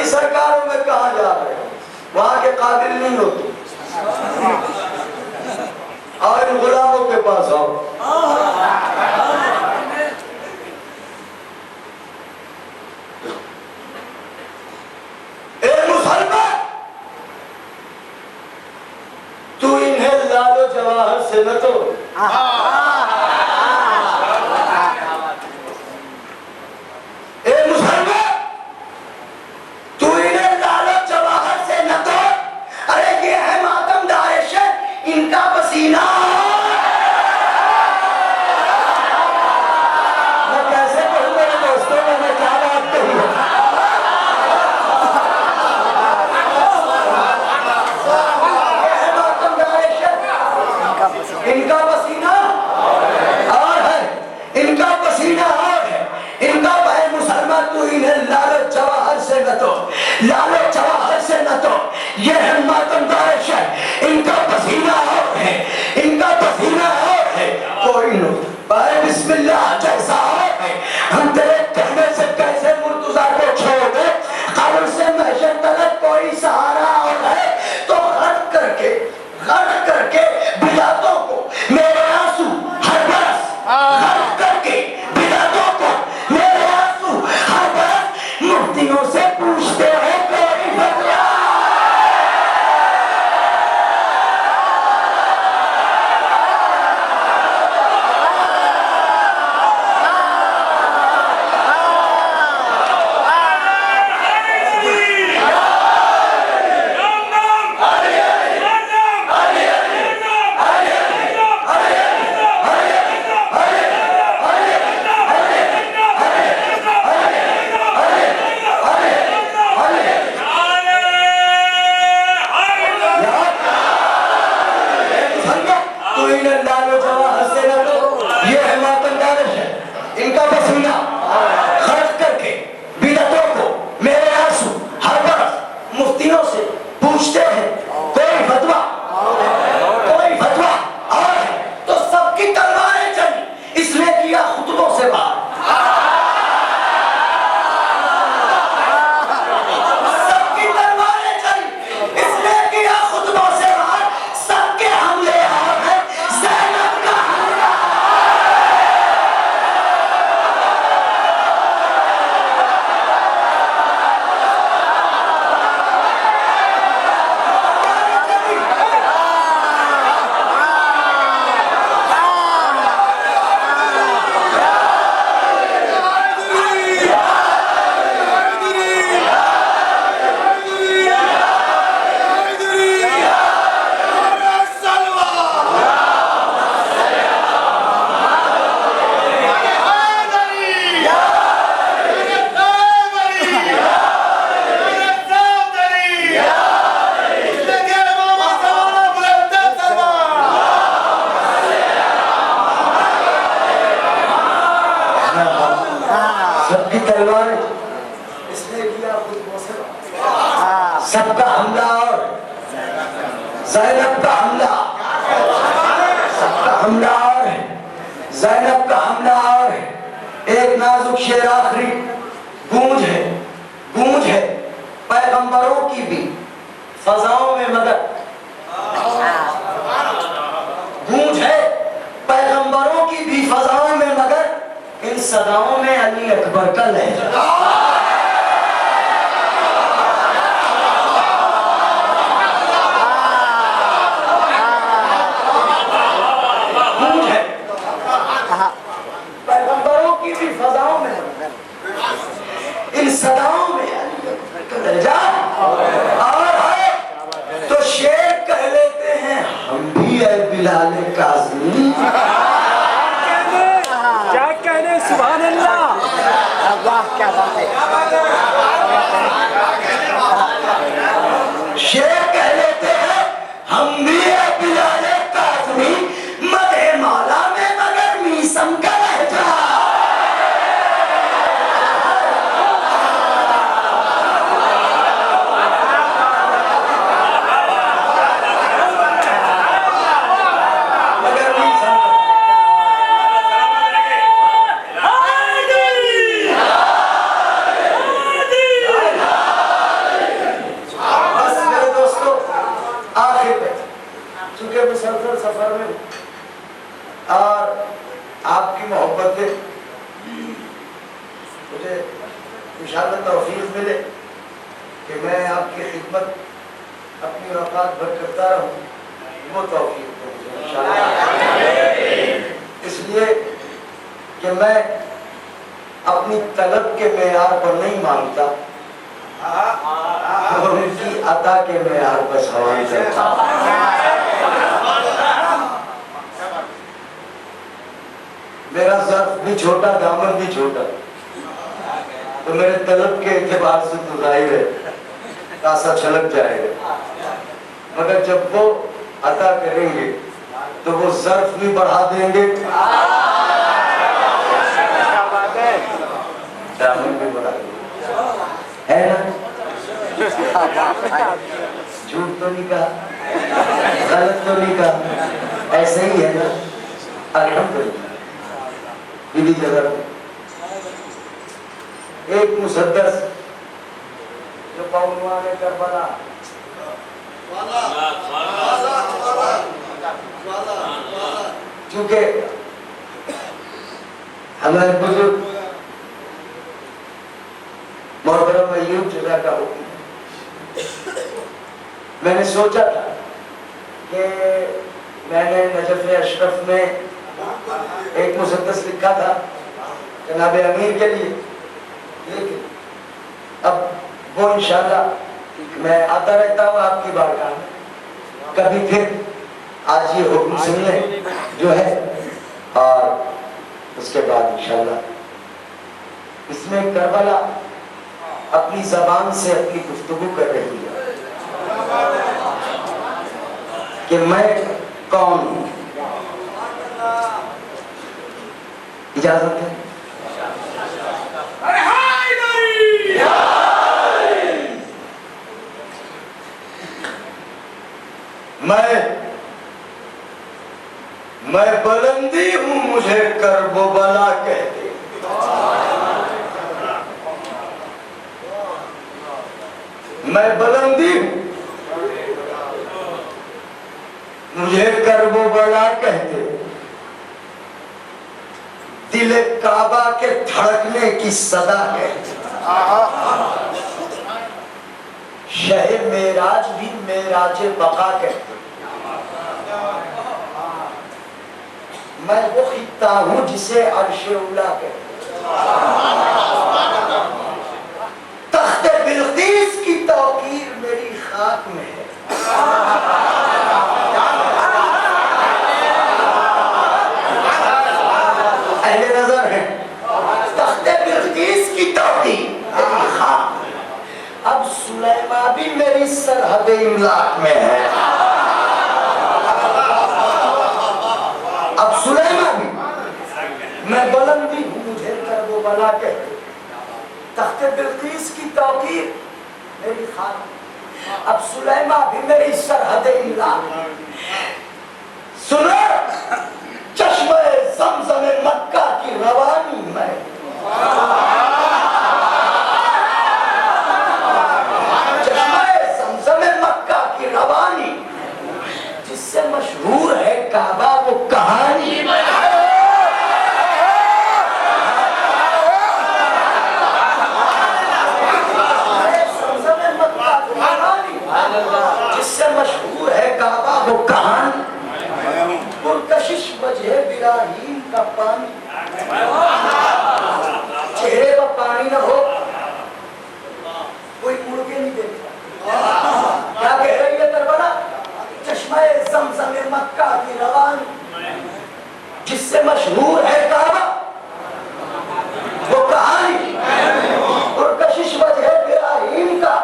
सरकारों में कहा जा रहे हो, वहां के काबिल नहीं होते, और इन गुलामों के पास आओ। ए मुसलमान, तू इन्हें लालो जवाहर से न तो इनका पसीना मुफ्तियों से पूछते हैं कोई फतवा। इनका पसीना खर्च करके बिदअतों को मेरे आंसू हर बरस मुफ्तियों से पूछते हैं कोई फतवा और है तो सबकी तलवारें चली इसलिए किया खुतबों से बाहर। सबकी तलवारें चली इसलिए किया खुतबों से बाहर। सबके हमले और है ज़ैनब का हमला। सबकी तलवारें इसने किया खुतबों से बाहर। सबका हमला और ज़ैनब का हमला। सबका हमला और ज़ैनब का हमला और एक नाजुक शेर आखिरी गूंज है पैगंबरों की भी फजाओं में मगर। गूंज है पैगंबरों की भी फजाओं में मगर इन सदाओं में अली अकबर का लहजा। गूंज है पैगंबरों की भी फजाओं में इन सदाओं में अली अकबर का लहजा। और है तो शेर कह लेते हैं हम भी है बिलाल काज़मी। क्या कहने सुभान अल्लाह। वाह क्या बात है। शेर कह लेते हैं हम भी है बिलाल काज़मी। मदे मौला में मगर मीसम का लहजा। मुसलसल सफर में और आपकी मोहब्बत से मुझे इंशाअल्लाह तौफीक मिले कि मैं आपकी खिदमत अपनी औकात भर करता रहूं, वो तौफीक है मुझे इंशाअल्लाह। इसलिए कि मैं अपनी तलब के मेयार पर नहीं मांगता और उनकी अता के मेयार पर सवाल करता। मेरा ज़र्फ भी छोटा दामन भी छोटा तो मेरे तलब के एतबार से तो जाहिर है कासा छलक जाएगा। मगर जब वो अता करेंगे तो वो ज़र्फ भी बढ़ा देंगे दामन भी बढ़ा देंगे। है ना? झूठ तो नहीं कहा, गलत तो नहीं कहा, ऐसे ही है ना। अल्हम्दुलिल्लाह इसी जगह एक मुसद्दस जो पौलवाने करबला चूंकि हमारे बुजुर्ग मोहतरम अय्यूब जुदा का हुक्म। मैंने सोचा था कि मैंने नजफ अशरफ में एक मुसद्दस लिखा था जनाब अमीर के लिए, लेकिन अब वो इंशाल्लाह मैं आता रहता हूँ आपकी बारगाह में, कभी फिर आज ये हुक्म सुन लें जो है, और उसके बाद इंशाल्लाह इसमें करबला अपनी जबान से अपनी गुफ्तगू कर रही है कि मैं कौन हूं। इजाजत है? मैं बुलंदी हूं, मुझे करबो बला कहते। मैं बुलंदी हूं, मुझे करबो बला कहते। दिल काबा के धड़कने की सदा कहते। शह मेराज भी मेराज बका कहते। मैं वो खित्ता हूं जिसे अर्शे उला कहते। तख्ते बिल्कीस की तौकीर मेरी खाक में है। अहले नजर है, तख्ते बिल्कीस की तौकीर मेरी खाक में है। अब सुलेमा भी मेरी सरहद इमलाक में है। अब सुलेमा भी, मैं बुलंदी हूं, मुझे करबो बला कहते। तख्ते बिल्कीस की तौकीर मेरी खाक। अब सुलेमा भी मेरी सरहद इमलाक। सुनो चश्मे ज़मज़म मक्का की रवानी मैं। चश्मे ज़मज़म मक्का की रवानी, जिससे मशहूर है काबा वो कहानी। जिससे मशहूर है काबा वो कहानी। पुरकशिश वजह बिराहीम का पानी। चेहरे पर पानी न हो कोई मुड़ के नहीं देखता। क्या कह रही है करबला? चश्मे ज़मज़म मक्का की रवानी, जिससे मशहूर है काबा वो कहानी। पुरकशिश वजह बिराहीम का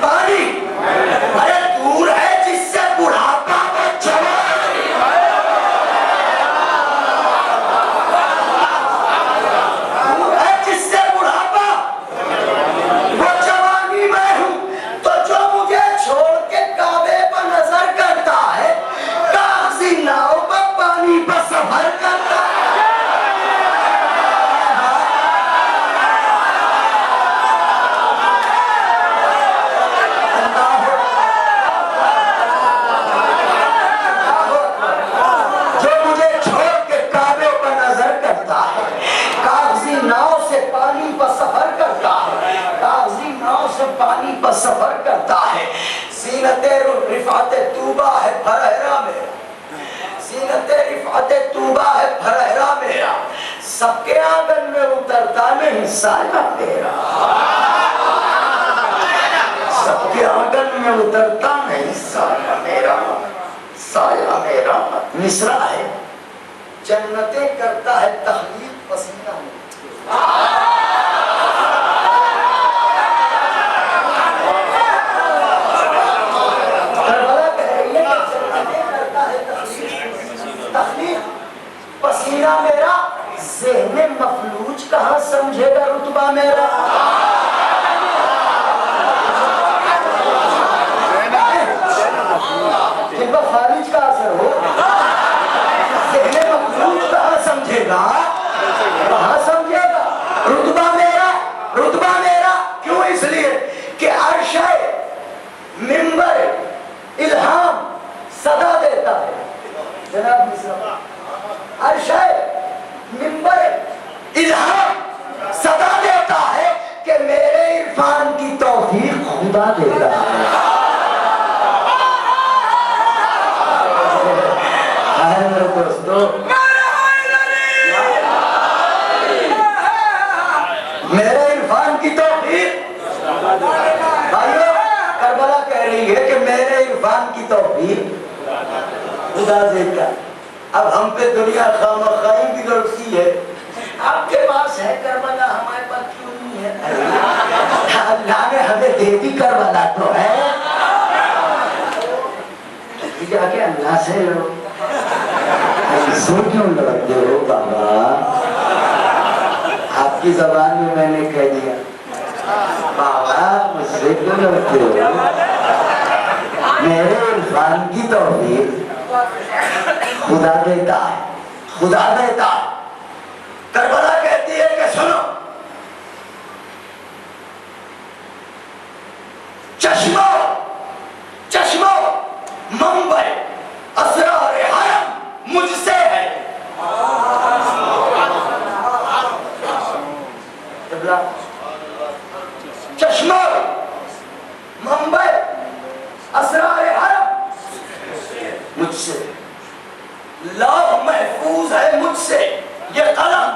पानी। अरे दूर है जिससे बुढ़ापा वो जवानी। दूर है जिससे बुढ़ापा वो जवानी मैं हूं। तो जो मुझे छोड़ के काबे पर नजर करता है, कागजी नाव पर पानी पर सफर करता है। पानी पर सफर करता है। ज़ीनते रिफ़ाते तूबा है फरहरा मेरा। ज़ीनते रिफ़ाते तूबा है फरहरा मेरा। सबके आंगन में उतरता नहीं साया मेरा। सबके आंगन में उतरता नहीं साया मेरा। साया मेरा मिसरा है, जन्नतें करता है तखलीक पसीना में। पसीना मेरा, ज़हने मफलूज कहाँ समझेगा रुतबा मेरा। जिन पर खारिज का असर हो, ज़हने मफलूज कहाँ समझेगा इरफान की तौफीक खुदा देता है। मेरे दोस्तों, मेरे इरफान की तौफीक, भाइयों करबला कह रही है कि मेरे इरफान की तौफीक खुदा देता। अब हम पे दुनिया खामखाई की गलती है। आपके पास है करबला, हमारे पास क्यों नहीं है? अल्लाह ने हमें दे दी करबला तो है, जाके अल्लाह से लो। ऐसे क्यों लड़ते हो बाबा? आपकी जबान में मैंने कह दिया, बाबा मुझसे क्यों लड़ते हो? मेरे इरफान की तौफीक खुदा देता है, खुदा देता है। करबला कहती है कि सुनो, चश्मा चश्मा मुंबई असरार हरम मुझसे है। चश्मा मुंबई असरार हरम मुझसे, लौह महफूज है मुझसे ये कलम,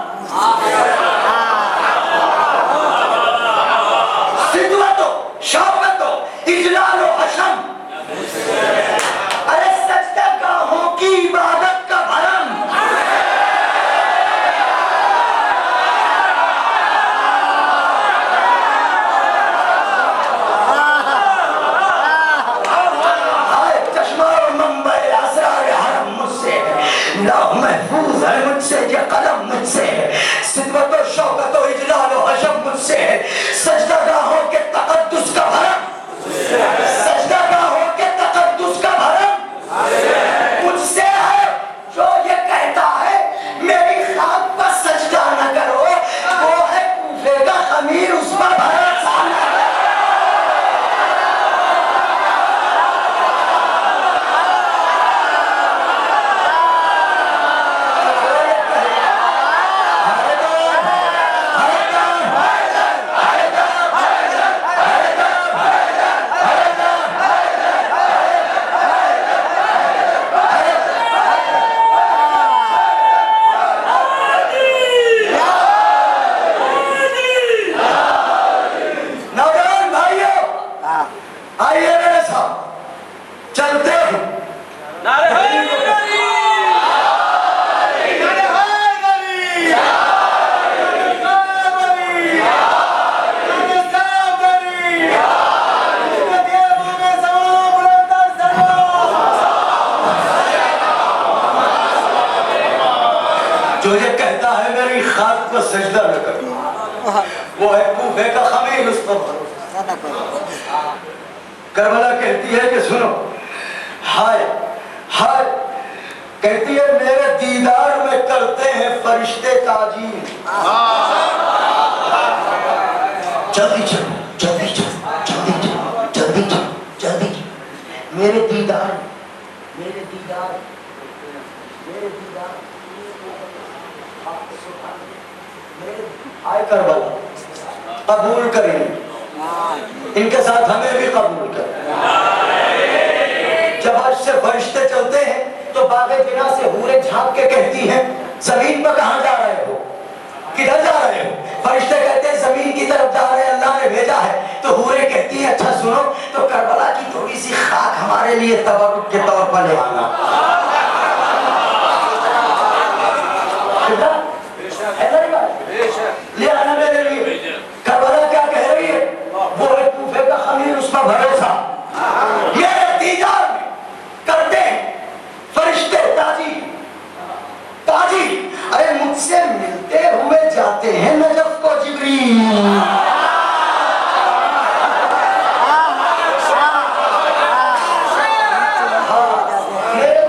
सिद्वतो शौकतो इजलालो हशम, अरे सजदा गाहों की इबादत का भरम। लौह महफूज है मुझसे ये कलम मुझसे है, सिद्वतो शौकतो इजलालो हशम मुझसे है, सजदागाहों के तकद्दुस का भरम, सजदागाहों के तकद्दुस का भरम मुझसे है। जो ये कहता है मेरी खाक पर सजदा न करो, वो है कूफे का खमीर, उस पर भरोसा न करो। जो ये कहता है मेरी खाक को सजदा न करो, वो है कूफे का खमीर, उस पर भरोसा। करबला कहती है कि सुनो, हाय हाय, कहती है मेरे दीदार में करते हैं फरिश्ते ताजीम। जल्दी चलो, जल्दी चलो, जल्दी चलो, जल्दी चलो, जल्दी चलो, मेरे दीदार, मेरे दीदार, मेरे दीदार, आए करबला कबूल करें, इनके साथ हमें भी कबूल करें। जब हज से फरिश्ते चलते हैं तो बागे जिना से हूरें झांक के कहती हैं, जमीन पर कहां जा रहे हो, किधर जा रहे हो? फरिश्ते कहते हैं जमीन की तरफ जा रहे हैं, अल्लाह ने भेजा है। तो हूरें कहती है अच्छा सुनो, तो करबला की थोड़ी सी खाक हमारे लिए तबरुक के तौर पर ले आना। ले आना मेरे लिए। करबला क्या कह रही है? वो है कूफे का खमीर, उस पर भरोसा। मेरे दीदार में करते हैं फरिश्ते ताजी, ताजी, अरे मुझसे मिलते हुए जाते हैं नजफ को जिब्रील। मेरे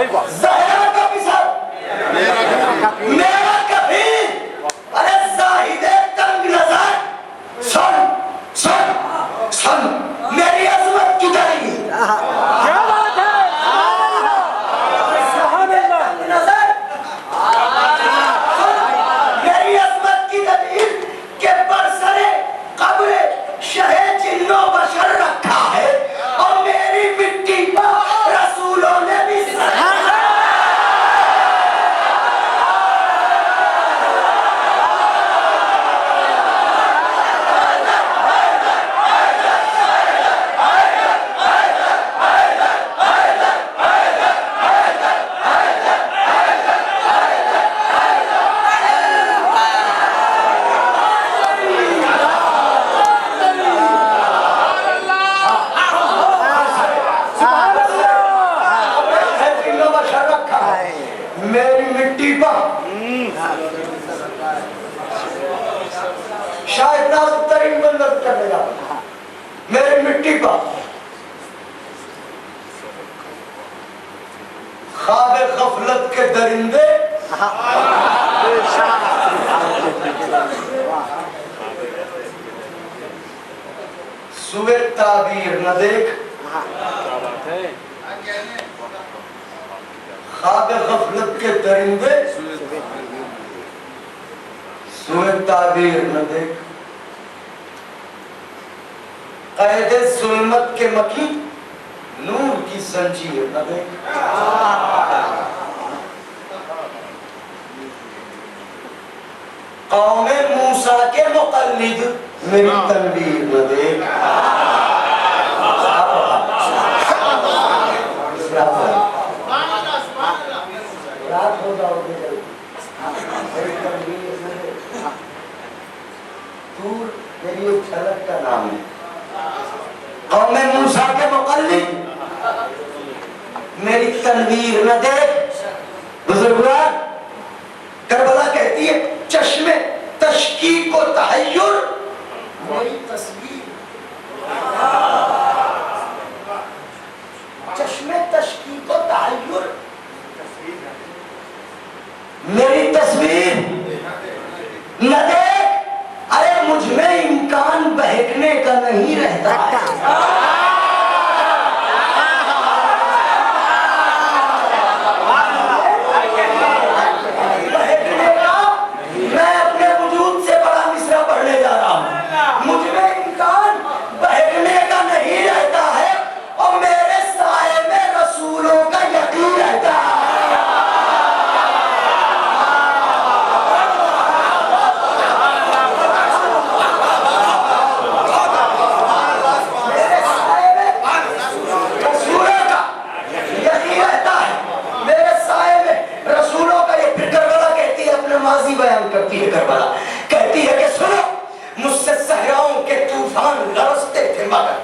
सही बात। ज़हरा का पिसर, मेरा कफील, अरे ज़ाहिदे तंग नजर, सुन सुन सुन मेरी अजमत की दलील। क्या बात है, सुभान अल्लाह। नजर मेरी अजमत की दलील के बरसरे कब्र शहे जिन्नो बशर रखा है और मेरी मिट्टी पर रसूलों ने भी मेरी मिट्टी पर शायद नाज़तरीन बंदर करने जा मेरी मिट्टी पर ख्वाब गफलत के दरिंदे सुबह ताबीर न देख ख्वाब गफलत के दरिंदे सुबह ताबीर न देख कैद जुल्मत के मकी नूर की जंजीर न देख कौमे मूसा के मुक़ल्लिद मेरी तनवीर न देख रात हो जाओगे मेरी तनवीर न देख दूर मेरी एक झलक का नाम है कौमे मूसा के मुक़ल्लिद मेरी तनवीर न देख बुजुर्गवार करबला कहती है चश्मे तशकीक को तहय्युर मेरी तस्वीर चश्मे तशकीक को तहय्युर मेरी तस्वीर न देख अरे मुझ में इम्कान बहकने का नहीं रहता है करती है करबला कहती है कि सुनो मुझसे सहराओं के तूफान लरसते थे मगर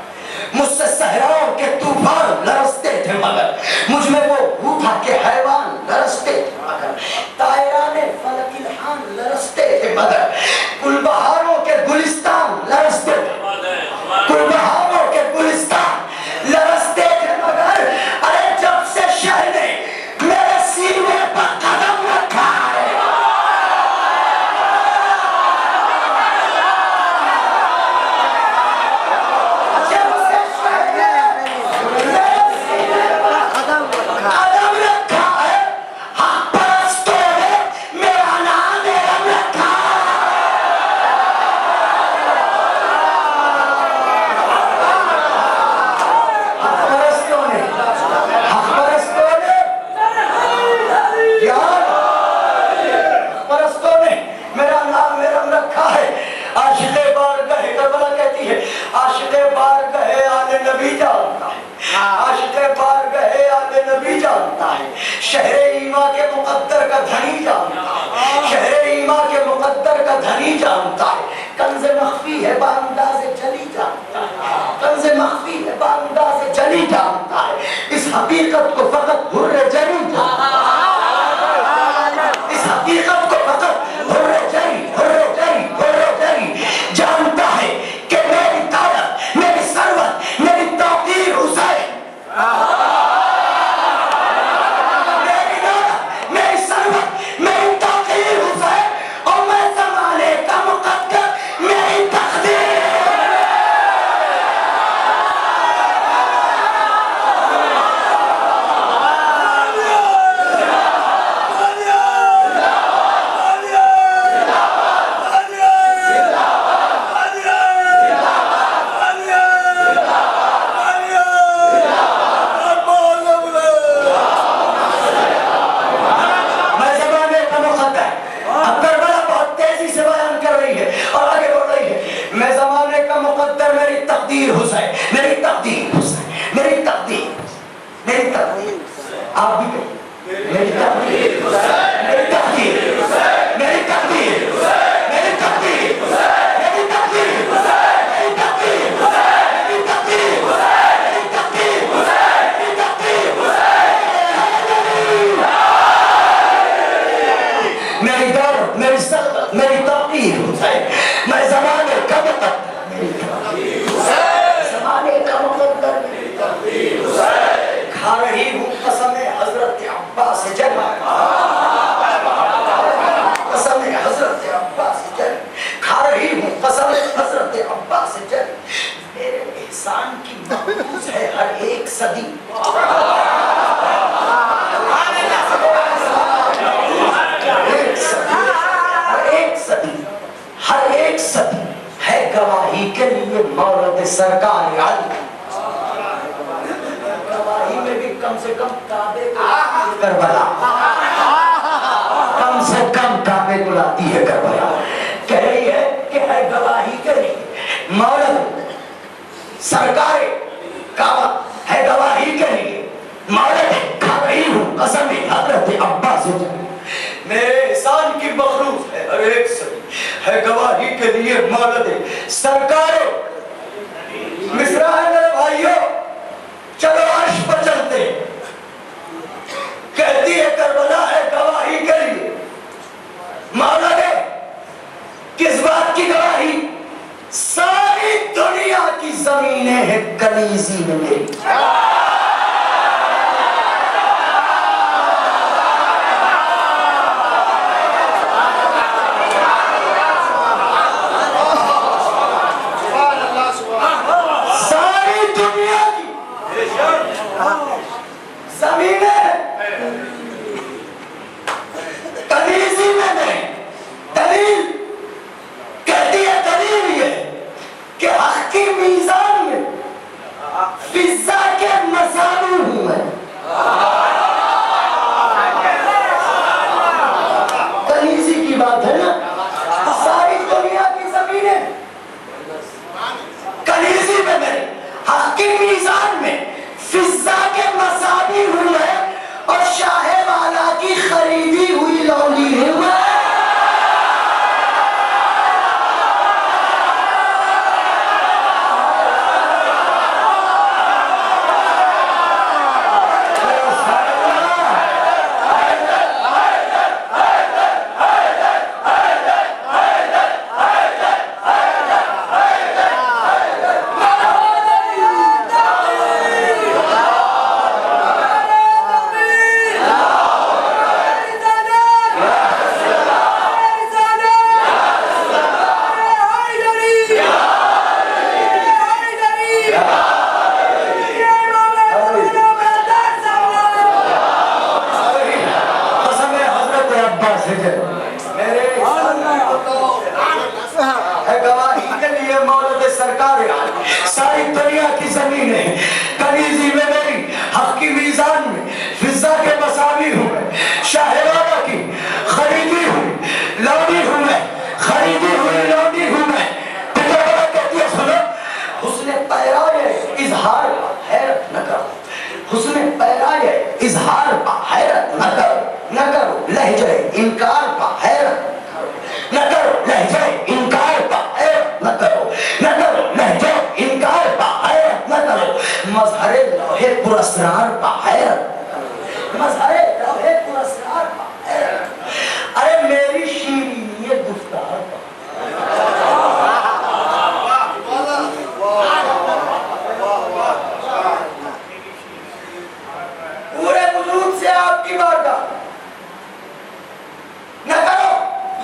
मुझसे सहराओं के तूफान लरसते थे मगर मुझ में वो भूखा के हैवान लरसते थे मगर तायराने फलकिलहान लरसते थे मगर गुलबहारों के गुलिस्तान लरसते थे गुलबहारों के गुलिस्तान लरसते थे मगर अरे जब से शह ने मेरे सीने पर कदम रखा है शहरे ईमा के मुकद्दर का धनी जानता है शहरे ईमा के मुकद्दर का धनी जानता है कंज़े मख्फी है बांदाज़े जली जानता है कंज़े मख्फी है बांदाज़े जली जानता है इस हकीकत को फकत हुर्रे जली जानता है इस हकीकत को फकत हुर्रे जली जानता है कि मेरी ताकत मेरी सरवत मेरी तौकीर हुसैन आप भी कहिए मेरी तकदीर, मेरी तकदीर, मेरी तकदीर, मेरी तकदीर, मेरी तकदीर, मेरी तकदीर, मेरी तकदीर, मेरी तकदीर, मेरी तकदीर, मेरी दौलत, मेरी सल्तनत, मेरी तकदीर हुसैन। मैं ज़माने का मुक़द्दर, मेरी तकदीर हुसैन, ज़माने का मुक़द्दर, मेरी तकदीर हुसैन। खा रही हूँ कसम हज़रत अब्बास जल, कसम हज़रत अब्बास जल, खा रही हूँ कसम हज़रत अब्बास जल। मेरे एहसान की महफूज है हर एक सदी, हर एक सदी है गवाही के लिए मौलद सरकार आली। गवाही में भी कम से कम काबे करबला, कम से कम काबे को लाती है करबला। कह रही है कि है गवाही के लिए मौलद सरकार काबा, है गवाही के लिए मौलद। खा रही हूँ कसम हज़रत अब्बास जल, मेरे एहसान की मखलूक है हर एक सदी, है गवाही के लिए मौलद सरकार। मिसरा है मेरे भाइयों, चलो अर्श पर चलते। कहती है करबला है गवाही के लिए मौलद। किस बात की गवाही? सारी दुनिया की जमीनें हैं कलीजी में मेरी। सारी दुनिया की जमीनें कलीजी में मेरी, हक की मीजान में फिजा के मसावी हूँ मैं, शाहवाला की खरीदी हुई लौटी हूँ मैं, खरीदी हुई लौटी हूँ मैं। कहती है सुनो, हुस्ने पैराए इजहार हैरत न करो, हुस्ने पैराए इजहार का हैरत न करो, न करो लहजे इनकार का हैरत न करो, लहजे इनकार का हैरत न करो, न करो लहजे इनकार का हैरत न करो, मजहरे लौहे पुरस्कार का हैरत, मजहरे लौहे पुरस्कार का हैरत। अरे मेरी शीरी ये गुफ्तार का पूरे वजूद से आपकी बात न करो,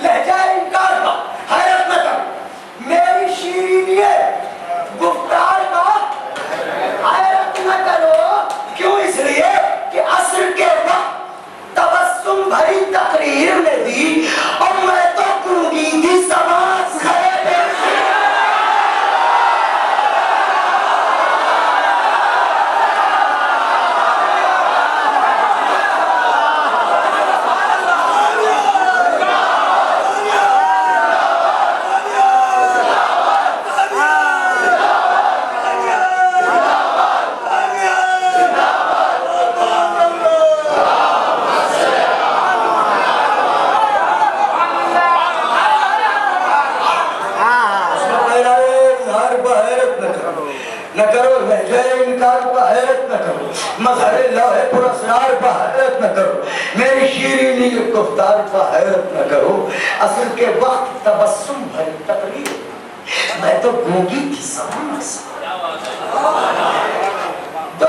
लहजा इनकार का हैरत न करो, मेरी शीरीनिये गुफ्तार का हैरत न करो। क्यों? इसलिए कि असर के वक्त तबस्सुम भरी तकरीर में दी और मैं तो गूंगी थी समाज खड़े। रफ्तार पर हैरत न करो, मेरी शीरीनी गुफ्तार पर हैरत न करो। असल के वक्त तबस्सुम भरी तकरीर, मैं तो गूंगी थी समा तो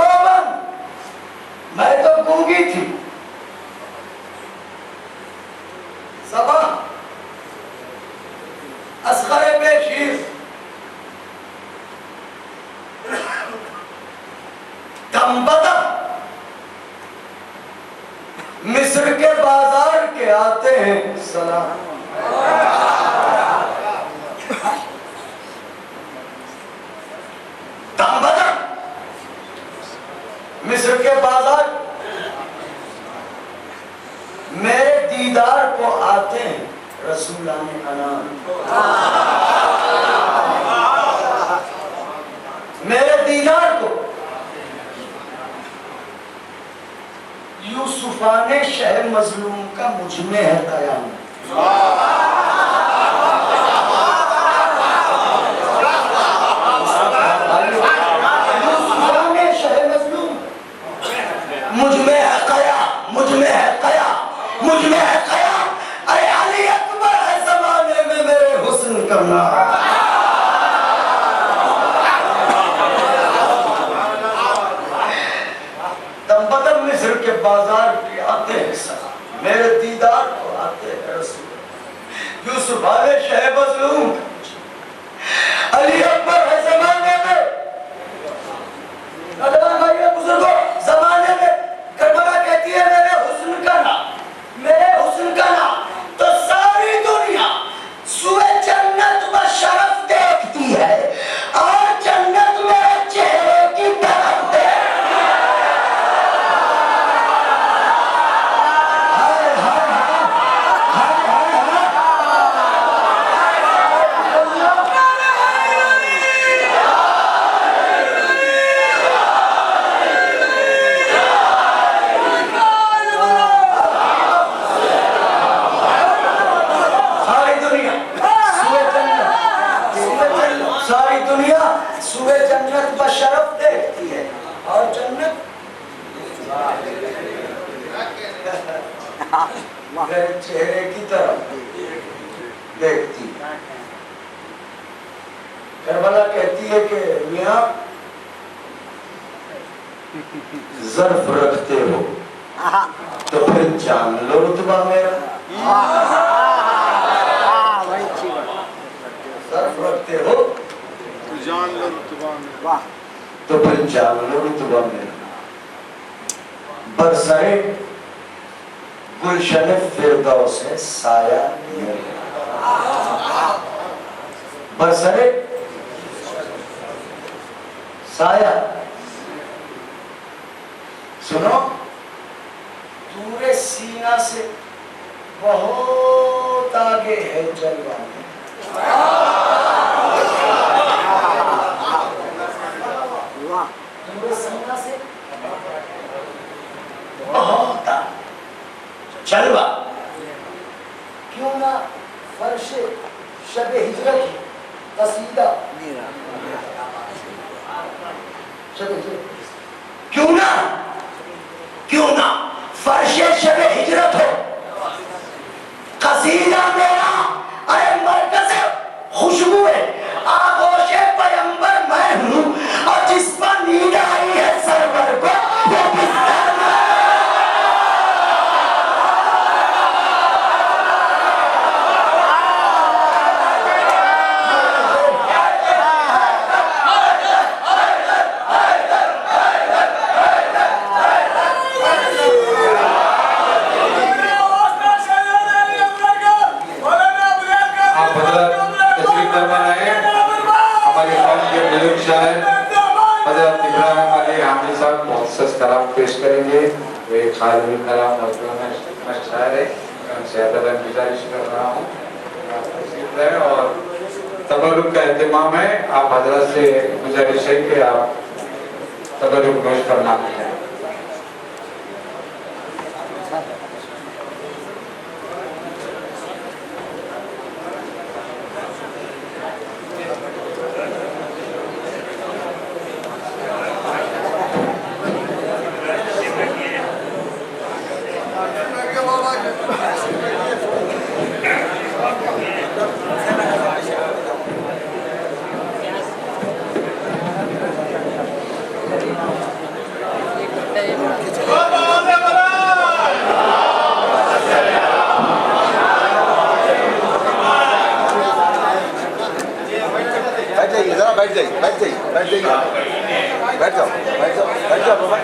मैं तो गूंगी थी सबा असगरे बेशीर दमबदम मिस्र के बाजार के आते हैं सलाम। दमबदम मिस्र के बाजार मेरे दीदार को आते हैं रसूलाने अनाम। मेरे दीदार को यूसुफाने शह मजलूम का मुझमें है कयाम। यूसुफाने शह मजलूम मुझमें है कया, मुझमें है कया, मुझमें है कया। अरे अली अकबर है जमाने में मेरे हुस्न का नाम। दमबदम मिस्र के बाजार के आते हैं सलाम, मेरे दीदार को आते हैं रसूल। यूसुफ आले शह मजलूम अली अकबर है जमाने में। अल्लाह भाई बुजुर्गों, जमाने में करबला कहती है मेरे हुस्न का नाम, मेरे हुस्न का नाम तो सारी दुनिया सुए जन्नत व शरफ देखती है और जन्नत मेरे चेहरे की तरफ देखती है। हाय हाय हाय हाय हाय सारी दुनिया सुए जन्नत बशरफ देखती है और जन्नत मेरे चेहरे की तरफ देखती है। करबला कहती है कि मियां ज़र्फ रखते हो तो फिर जान लो रुतबा मेरा। ज़र्फ रखते हो जान लो रुतबा मेरा, वाह तो फिर जान लो रुतबा मेरा। बरसरे गुलशन फिरदौस है साया मेरा। बरसरे साया सुनो, दूरे सीना से बहुत आगे है जलवा। दूरे सीना से बहुत जलवा। क्यों ना फर्शे शबे हिजरत कसीदा क्यों ना, क्यों ना फर्शे शबे हिजरत हो कसीदा मेरा। अरे मरकज़ खुशबू है आगोशे पैगंबर मैं हूँ और जिस पर नींद आई है सरवर को वो बिस्तर में। कलाम पेश करेंगे। वे खालिद कलाम मशहूर शायर है, उनसे अदब गुजारिश कर रहा हूँ और तबरुक का एहतमाम है। आप हजरत से गुजारिश है कि आप तबरुक नोश फरमा हैं। बैठ जाइए जरा, बैठ जाइए, बैठ जाइए, बैठ जाइए, बैठ जाओ, बैठ जाओ, बैठ जाओ बाबा।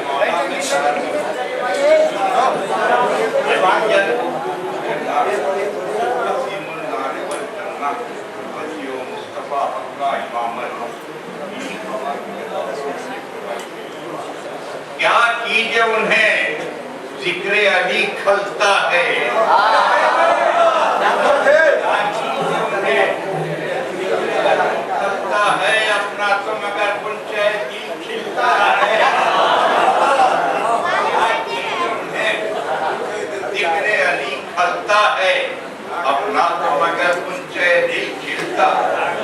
क्या कीजिए उन्हें जिक्र अली खलता है, खलता है अपना तो मगर पंचायत ही खिलता है। जिक्र अली खलता है अपना तो मगर पंचायत ही खिलता।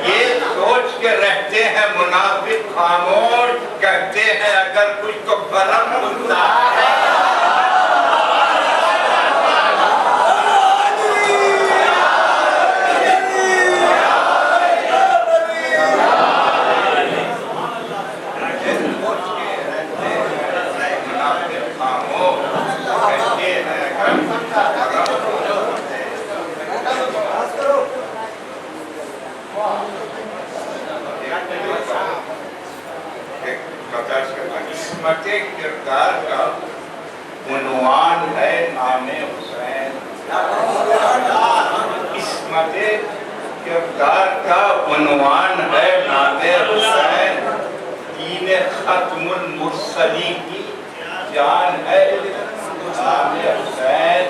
ये सोच के रहते हैं मुनाफिक खामोश, कहते हैं अगर कुछ तो गरम होता है। किस्मते किरदार का उन्वान है नामे हुसैन। किस्मते किरदार का उन्वान है नामे हुसैन। दीन खत्मुल मुरसली की जान है नामे हुसैन।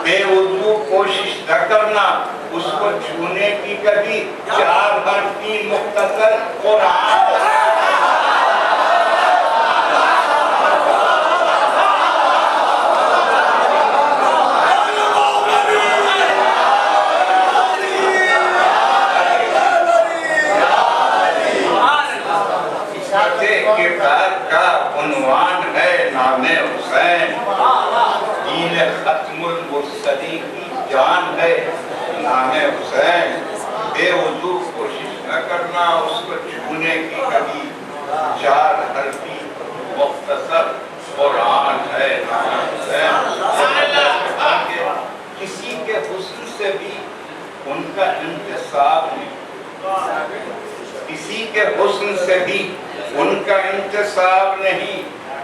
बेवजू कोशिश न करना उसको छूने की कभी, 4 हर्फ की मुख्तसर कुरान। किरदार का उन्वान है नामे हुसैन। दीन खत्मुल मुरसली की जान है नामे हुसैन। बेवजू कोशिश न करना उसको छूने की कभी, 4 हर्फी मुख्तसर कुरान है नामे हुसैन। किसी के हुस्न से भी उनका इंतसाब नहीं, किसी के हुस्न से भी उनका इंतसाब नहीं।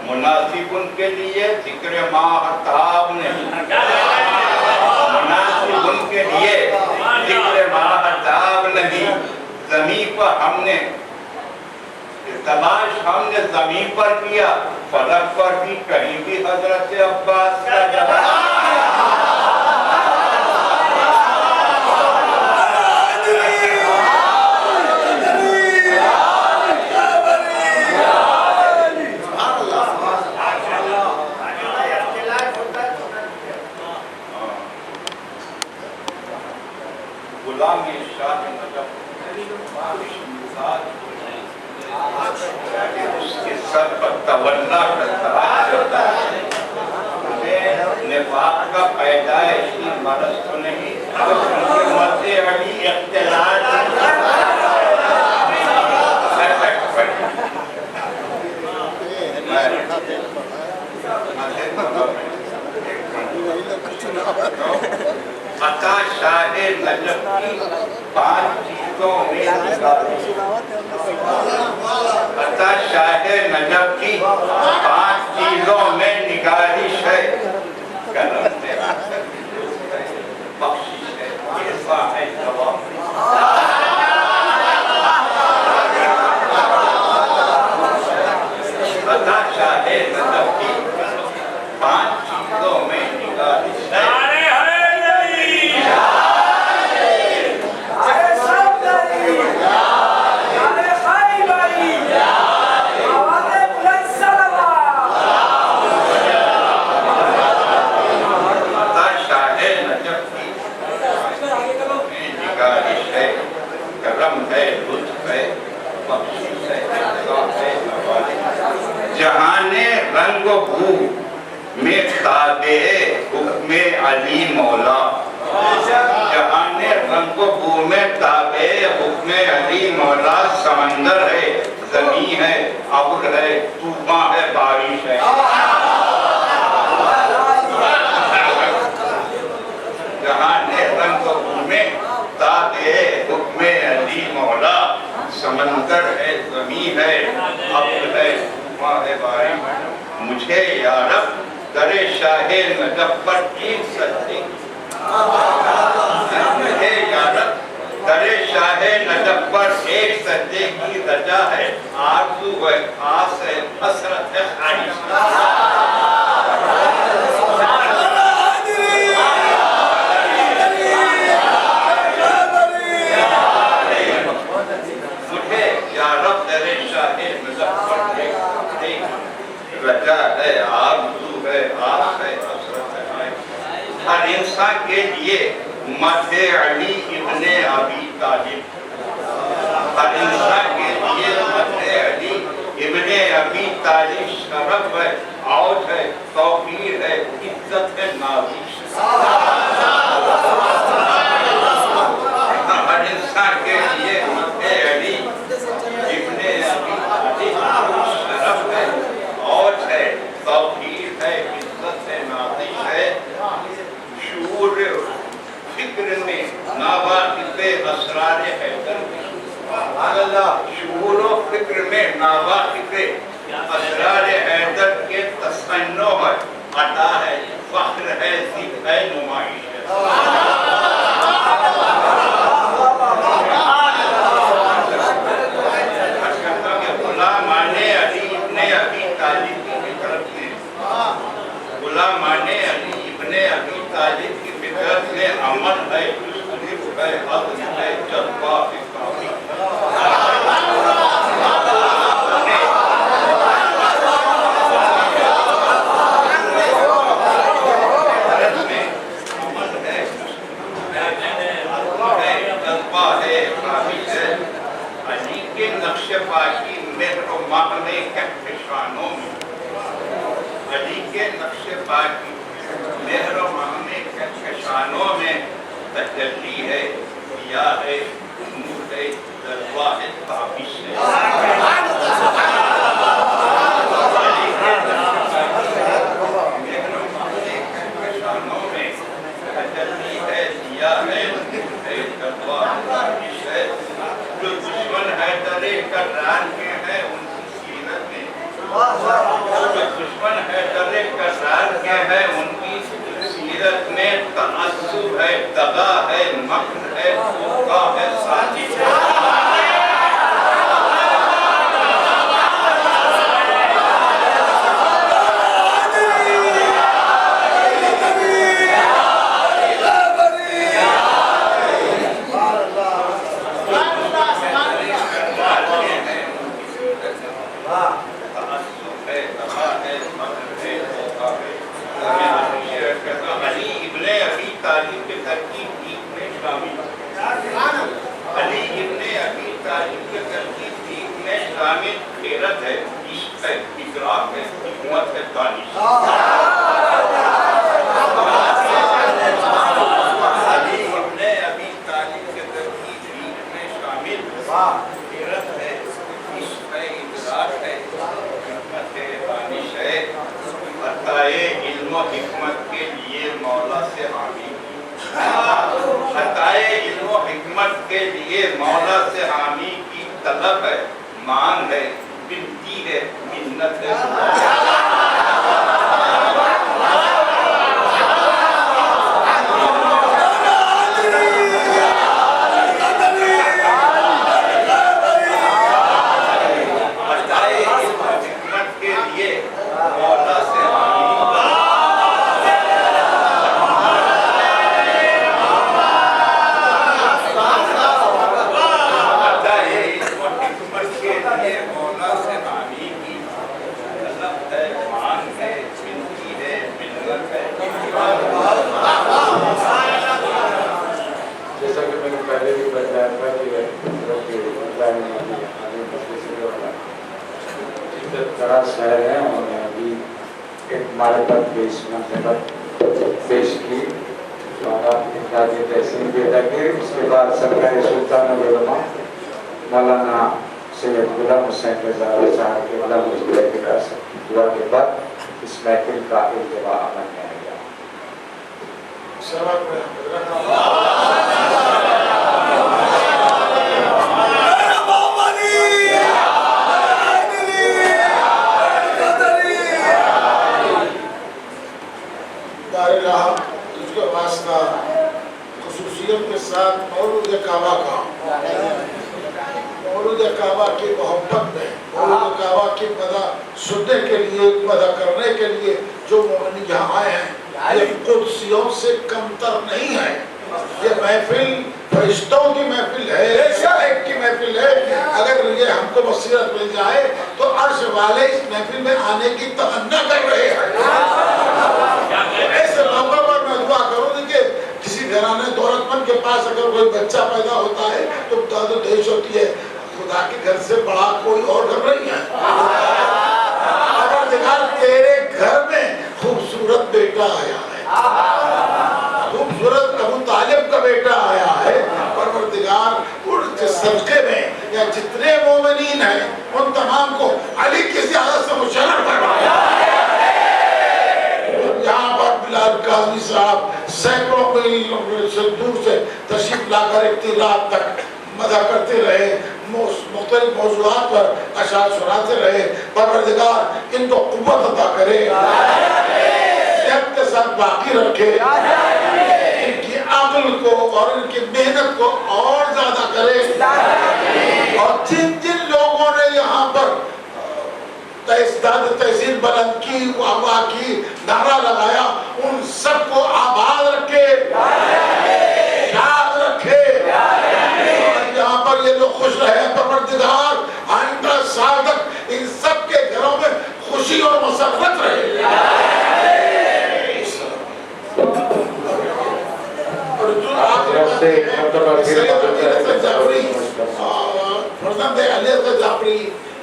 मुनासिब उनके लिए जिक्र माहताब नहीं, मुनासिब उनके लिए जिक्र माहताब नहीं। ज़मीन पर हमने तलाश हमने ज़मीन पर किया, फलक पर भी कहीं भी हजरत अब्बास का जवाब। उसके सर पर तवल्ला करता है। निफाक का पैदाइशी मरज तो नहीं, उनके मज़े अली इख्तिलात अता शाहे नजफ की 5 चीजों में अता शाहे नजफ की 5 चीजों में निगारिश है। करम तेरा बख्शिश है, ऐसा है जवाब। अता शाहे नजफ की 5 चीजों में निगारिश है। ताबे हुक्मे अली मौला, जहाने रंग बू में ताबे हुक्मे अली मौला, समंदर है, जमीन है, अब्र है, तूफान है, बारिश है। जहाने रंग बू में ताबे हुक्मे अली मौला, समंदर है, जमीन है, अब्र है, तूफान है, बारिश। मुझे या रब दरे शाहे नजफ पर एक सच्ची, मुझे या रब दरे शाहे नजफ पर एक सच्चे की रजा है, आरज़ू है, आस है, हसरत है, ख्वाहिश मुझे या रब दरे शाहे नजफ पर एक रजा है, आरज़ू है, आस है, हसरत है। हर इंसान के लिए मदे अली इब्ने अबी तालिब, हर इंसान के लिए मदे अली इब्ने अबी तालिब शरफ है, औज है, तौक़ीर है, इज्जत है, नाज़िश। हर इंसान के लिए मदे अली इब्ने अबी तालिब शरफ है, औज है, तौक़ीर है, इज्जत है, नाज़िश है। शूर फिक्र में नावाकिफ़े असरारे हैदर, शूर फिक्र में नावाकिफ़े असरारे हैदर के तसन्नो है, अता है, फख्र है, ज़िद है, नुमाइश है। गुलामाने अली इब्ने अबी तालिब की फितरत में, गुलामाने अली इब्ने अबी तालिब की फितरत में अमल है, जुस्सू है, अज़्म है, जज़्बा है, काफ़ी अली के नक्शे पाकी मेहर मांगने कहकशानों में, अली के नक्शे पाकी मेहर मांगने कहकशानों में तजल्ली है, दिया है, नूर है, जलवा है, ताबिश है। अली के नक्शे पाकी मेहर मांगने कहकशानों में तजल्ली है, दिया है, नूर है, जलवा है, ताबिश है। जो दुश्मन हैदर कर्रार के हैं उनकी सीरत में, जो दुश्मन हैदर कर्रार के हैं उनकी सीरत में तअस्सुब है, दगा है, मक्र है, धोखा है, साजिश है। अली इब्ने अबी तालिब के तरकीब दीन में शामिल, अली इब्ने अबी तालिब के तरकीब दीन में शामिल खैरत है, इश्क है, इकराम है, हिकमत है, दानिश। अली इब्ने अबी तालिब के तरकीब दीन में शामिल खैरत है, इश्क है, इकराम है, हिकमत है, दानिश है। अताए इल्म व हिकमत के लिए मौला से हामी, अताए इल्म व हिकमत के लिए मौला से हामी की तलब है, मांग है, विनती है, मिन्नत है। हमारे पर 20 मंतखब पेश की और इनकी तहसील भी अदा की। उसके बाद सरकारी सुल्तान उलमा मौलाना सैयद गुलाम हुसैन रज़ा साहब के गुलाम दुआ के बाद इस महफिल का इल्तिवा अमल में आ गया। उसके वास्ता खुसूसियत के साथ मौलूद काबा का मौलूद काबा की मोहब्बत में मौलूद काबा की मदा सुनने के लिए मदा करने के लिए जो मोमिन यहाँ आए हैं ये कुर्सियों से कमतर नहीं है। ये महफिल फरिश्तों की महफिल है, शायक की महफिल है। अगर ये हमको बसीरत मिल जाए तो अर्श वाले इस महफिल में आने की तमन्ना कर रहे हैं। ऐसे मौके पर मैं दुआ करूँ कि किसी घराने दौलतमंद के पास अगर कोई बच्चा पैदा होता है तो दादा देश होती है, खुदा के घर से बड़ा कोई और घर नहीं है। अगर तेरे घर में खूबसूरत बेटा आया है, खूबसूरत अबू तालिब का बेटा आया है, परवरदिगार उनके सदके में या जितने मोमिनीन हैं उन तमाम को अली की ज़ियारत से मुशर्रफ करवाया। यहाँ पर बिलाल काजी साहब सैकड़ों मील से दूर से तशरीफ लाकर इतनी रात तक मदा करते रहे, मुख्तलिफ मौज़ूआत पर अशार सुनाते रहे। परवरदिगार इनको कुव्वत अता करे, सेहत के साथ बाकी रखे, इनकी अक्ल को और इनकी मेहनत को और ज्यादा करे। और जिन जिन लोगों ने यहाँ पर तहसील बुलंद की, वाह की नारा लगाया, उन सबको आबाद रखे, याद रखे। यहाँ पर ये लोग खुश रहे, परवरदिगार आइंदा साल तक इन सब के घरों में खुशी और मसरत रहे।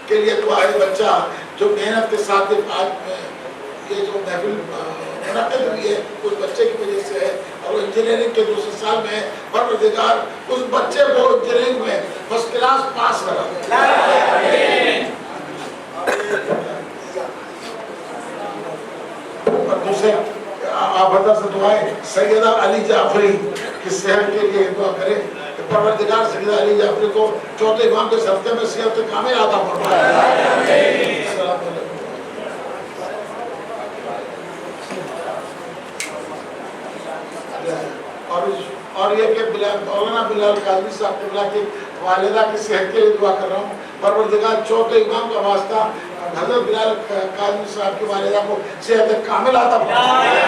के लिए तो आए बच्चा जो मेहनत के साथ ये जो महफिल मुनक़िद हुई है उस बच्चे की वजह से है और इंजीनियरिंग के दूसरे साल में परवरदिगार उस बच्चे को इंजीनियरिंग में फर्स्ट क्लास पास करा। और दूसरे आबदा से दुआएं सैयदा अली जाफरी की सेहत के लिए दुआ करें। परवरदिगार सैयदा अली जाफरी को चौथे इमाम के सदक़े में सेहत कामिल अता फरमाए। और ये कि मौलाना बिलाल काजी साहब की वालिदा की सेहत के लिए दुआ कर रहा हूँ। परवरदिगार चौथे इमाम का वास्ता हज़रत बिलाल काजी साहब की वालिदा को सेहत कामिल अता फरमाए।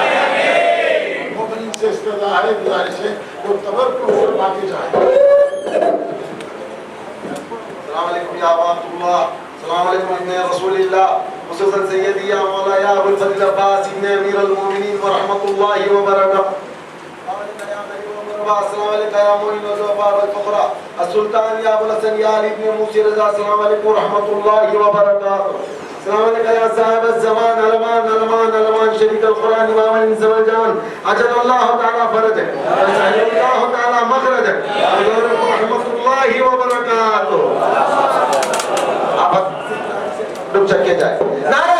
मोमिन से इस्तदा है, गुजारिश है वो तबर्रुक से बाकी जाए। अस्सलाम वालेकुम या अहमतुल्लाह, अस्सलाम वालेकुम इब्न रसूलिल्लाह, खुसूसन सय्यदी या मौला या अबुल फज़ल अब्बास इब्न अमीरुल मोमिनीन व रहमतुल्लाहि व बरकातहू। अस्सलाम वालेकुम या मोइन व ज़फ़ार व फ़ुक़रा अस्सुल्तान या अबुल हसन या अली इब्न मूसी रज़ा, अस्सलाम वालेकुम व रहमतुल्लाहि व बरकातहू। अस्सलाम वालेकुम या साहिब ज़मान अलमान अलमान अलमान शरीक अल कुरान इमाम इंस वल जान अजलल्लाहु तआला फरजह व सल्लल्लाहु तआला मखरजह व रहमतुल्लाहि व बरकातहू। आप डूब सके जाए। नारे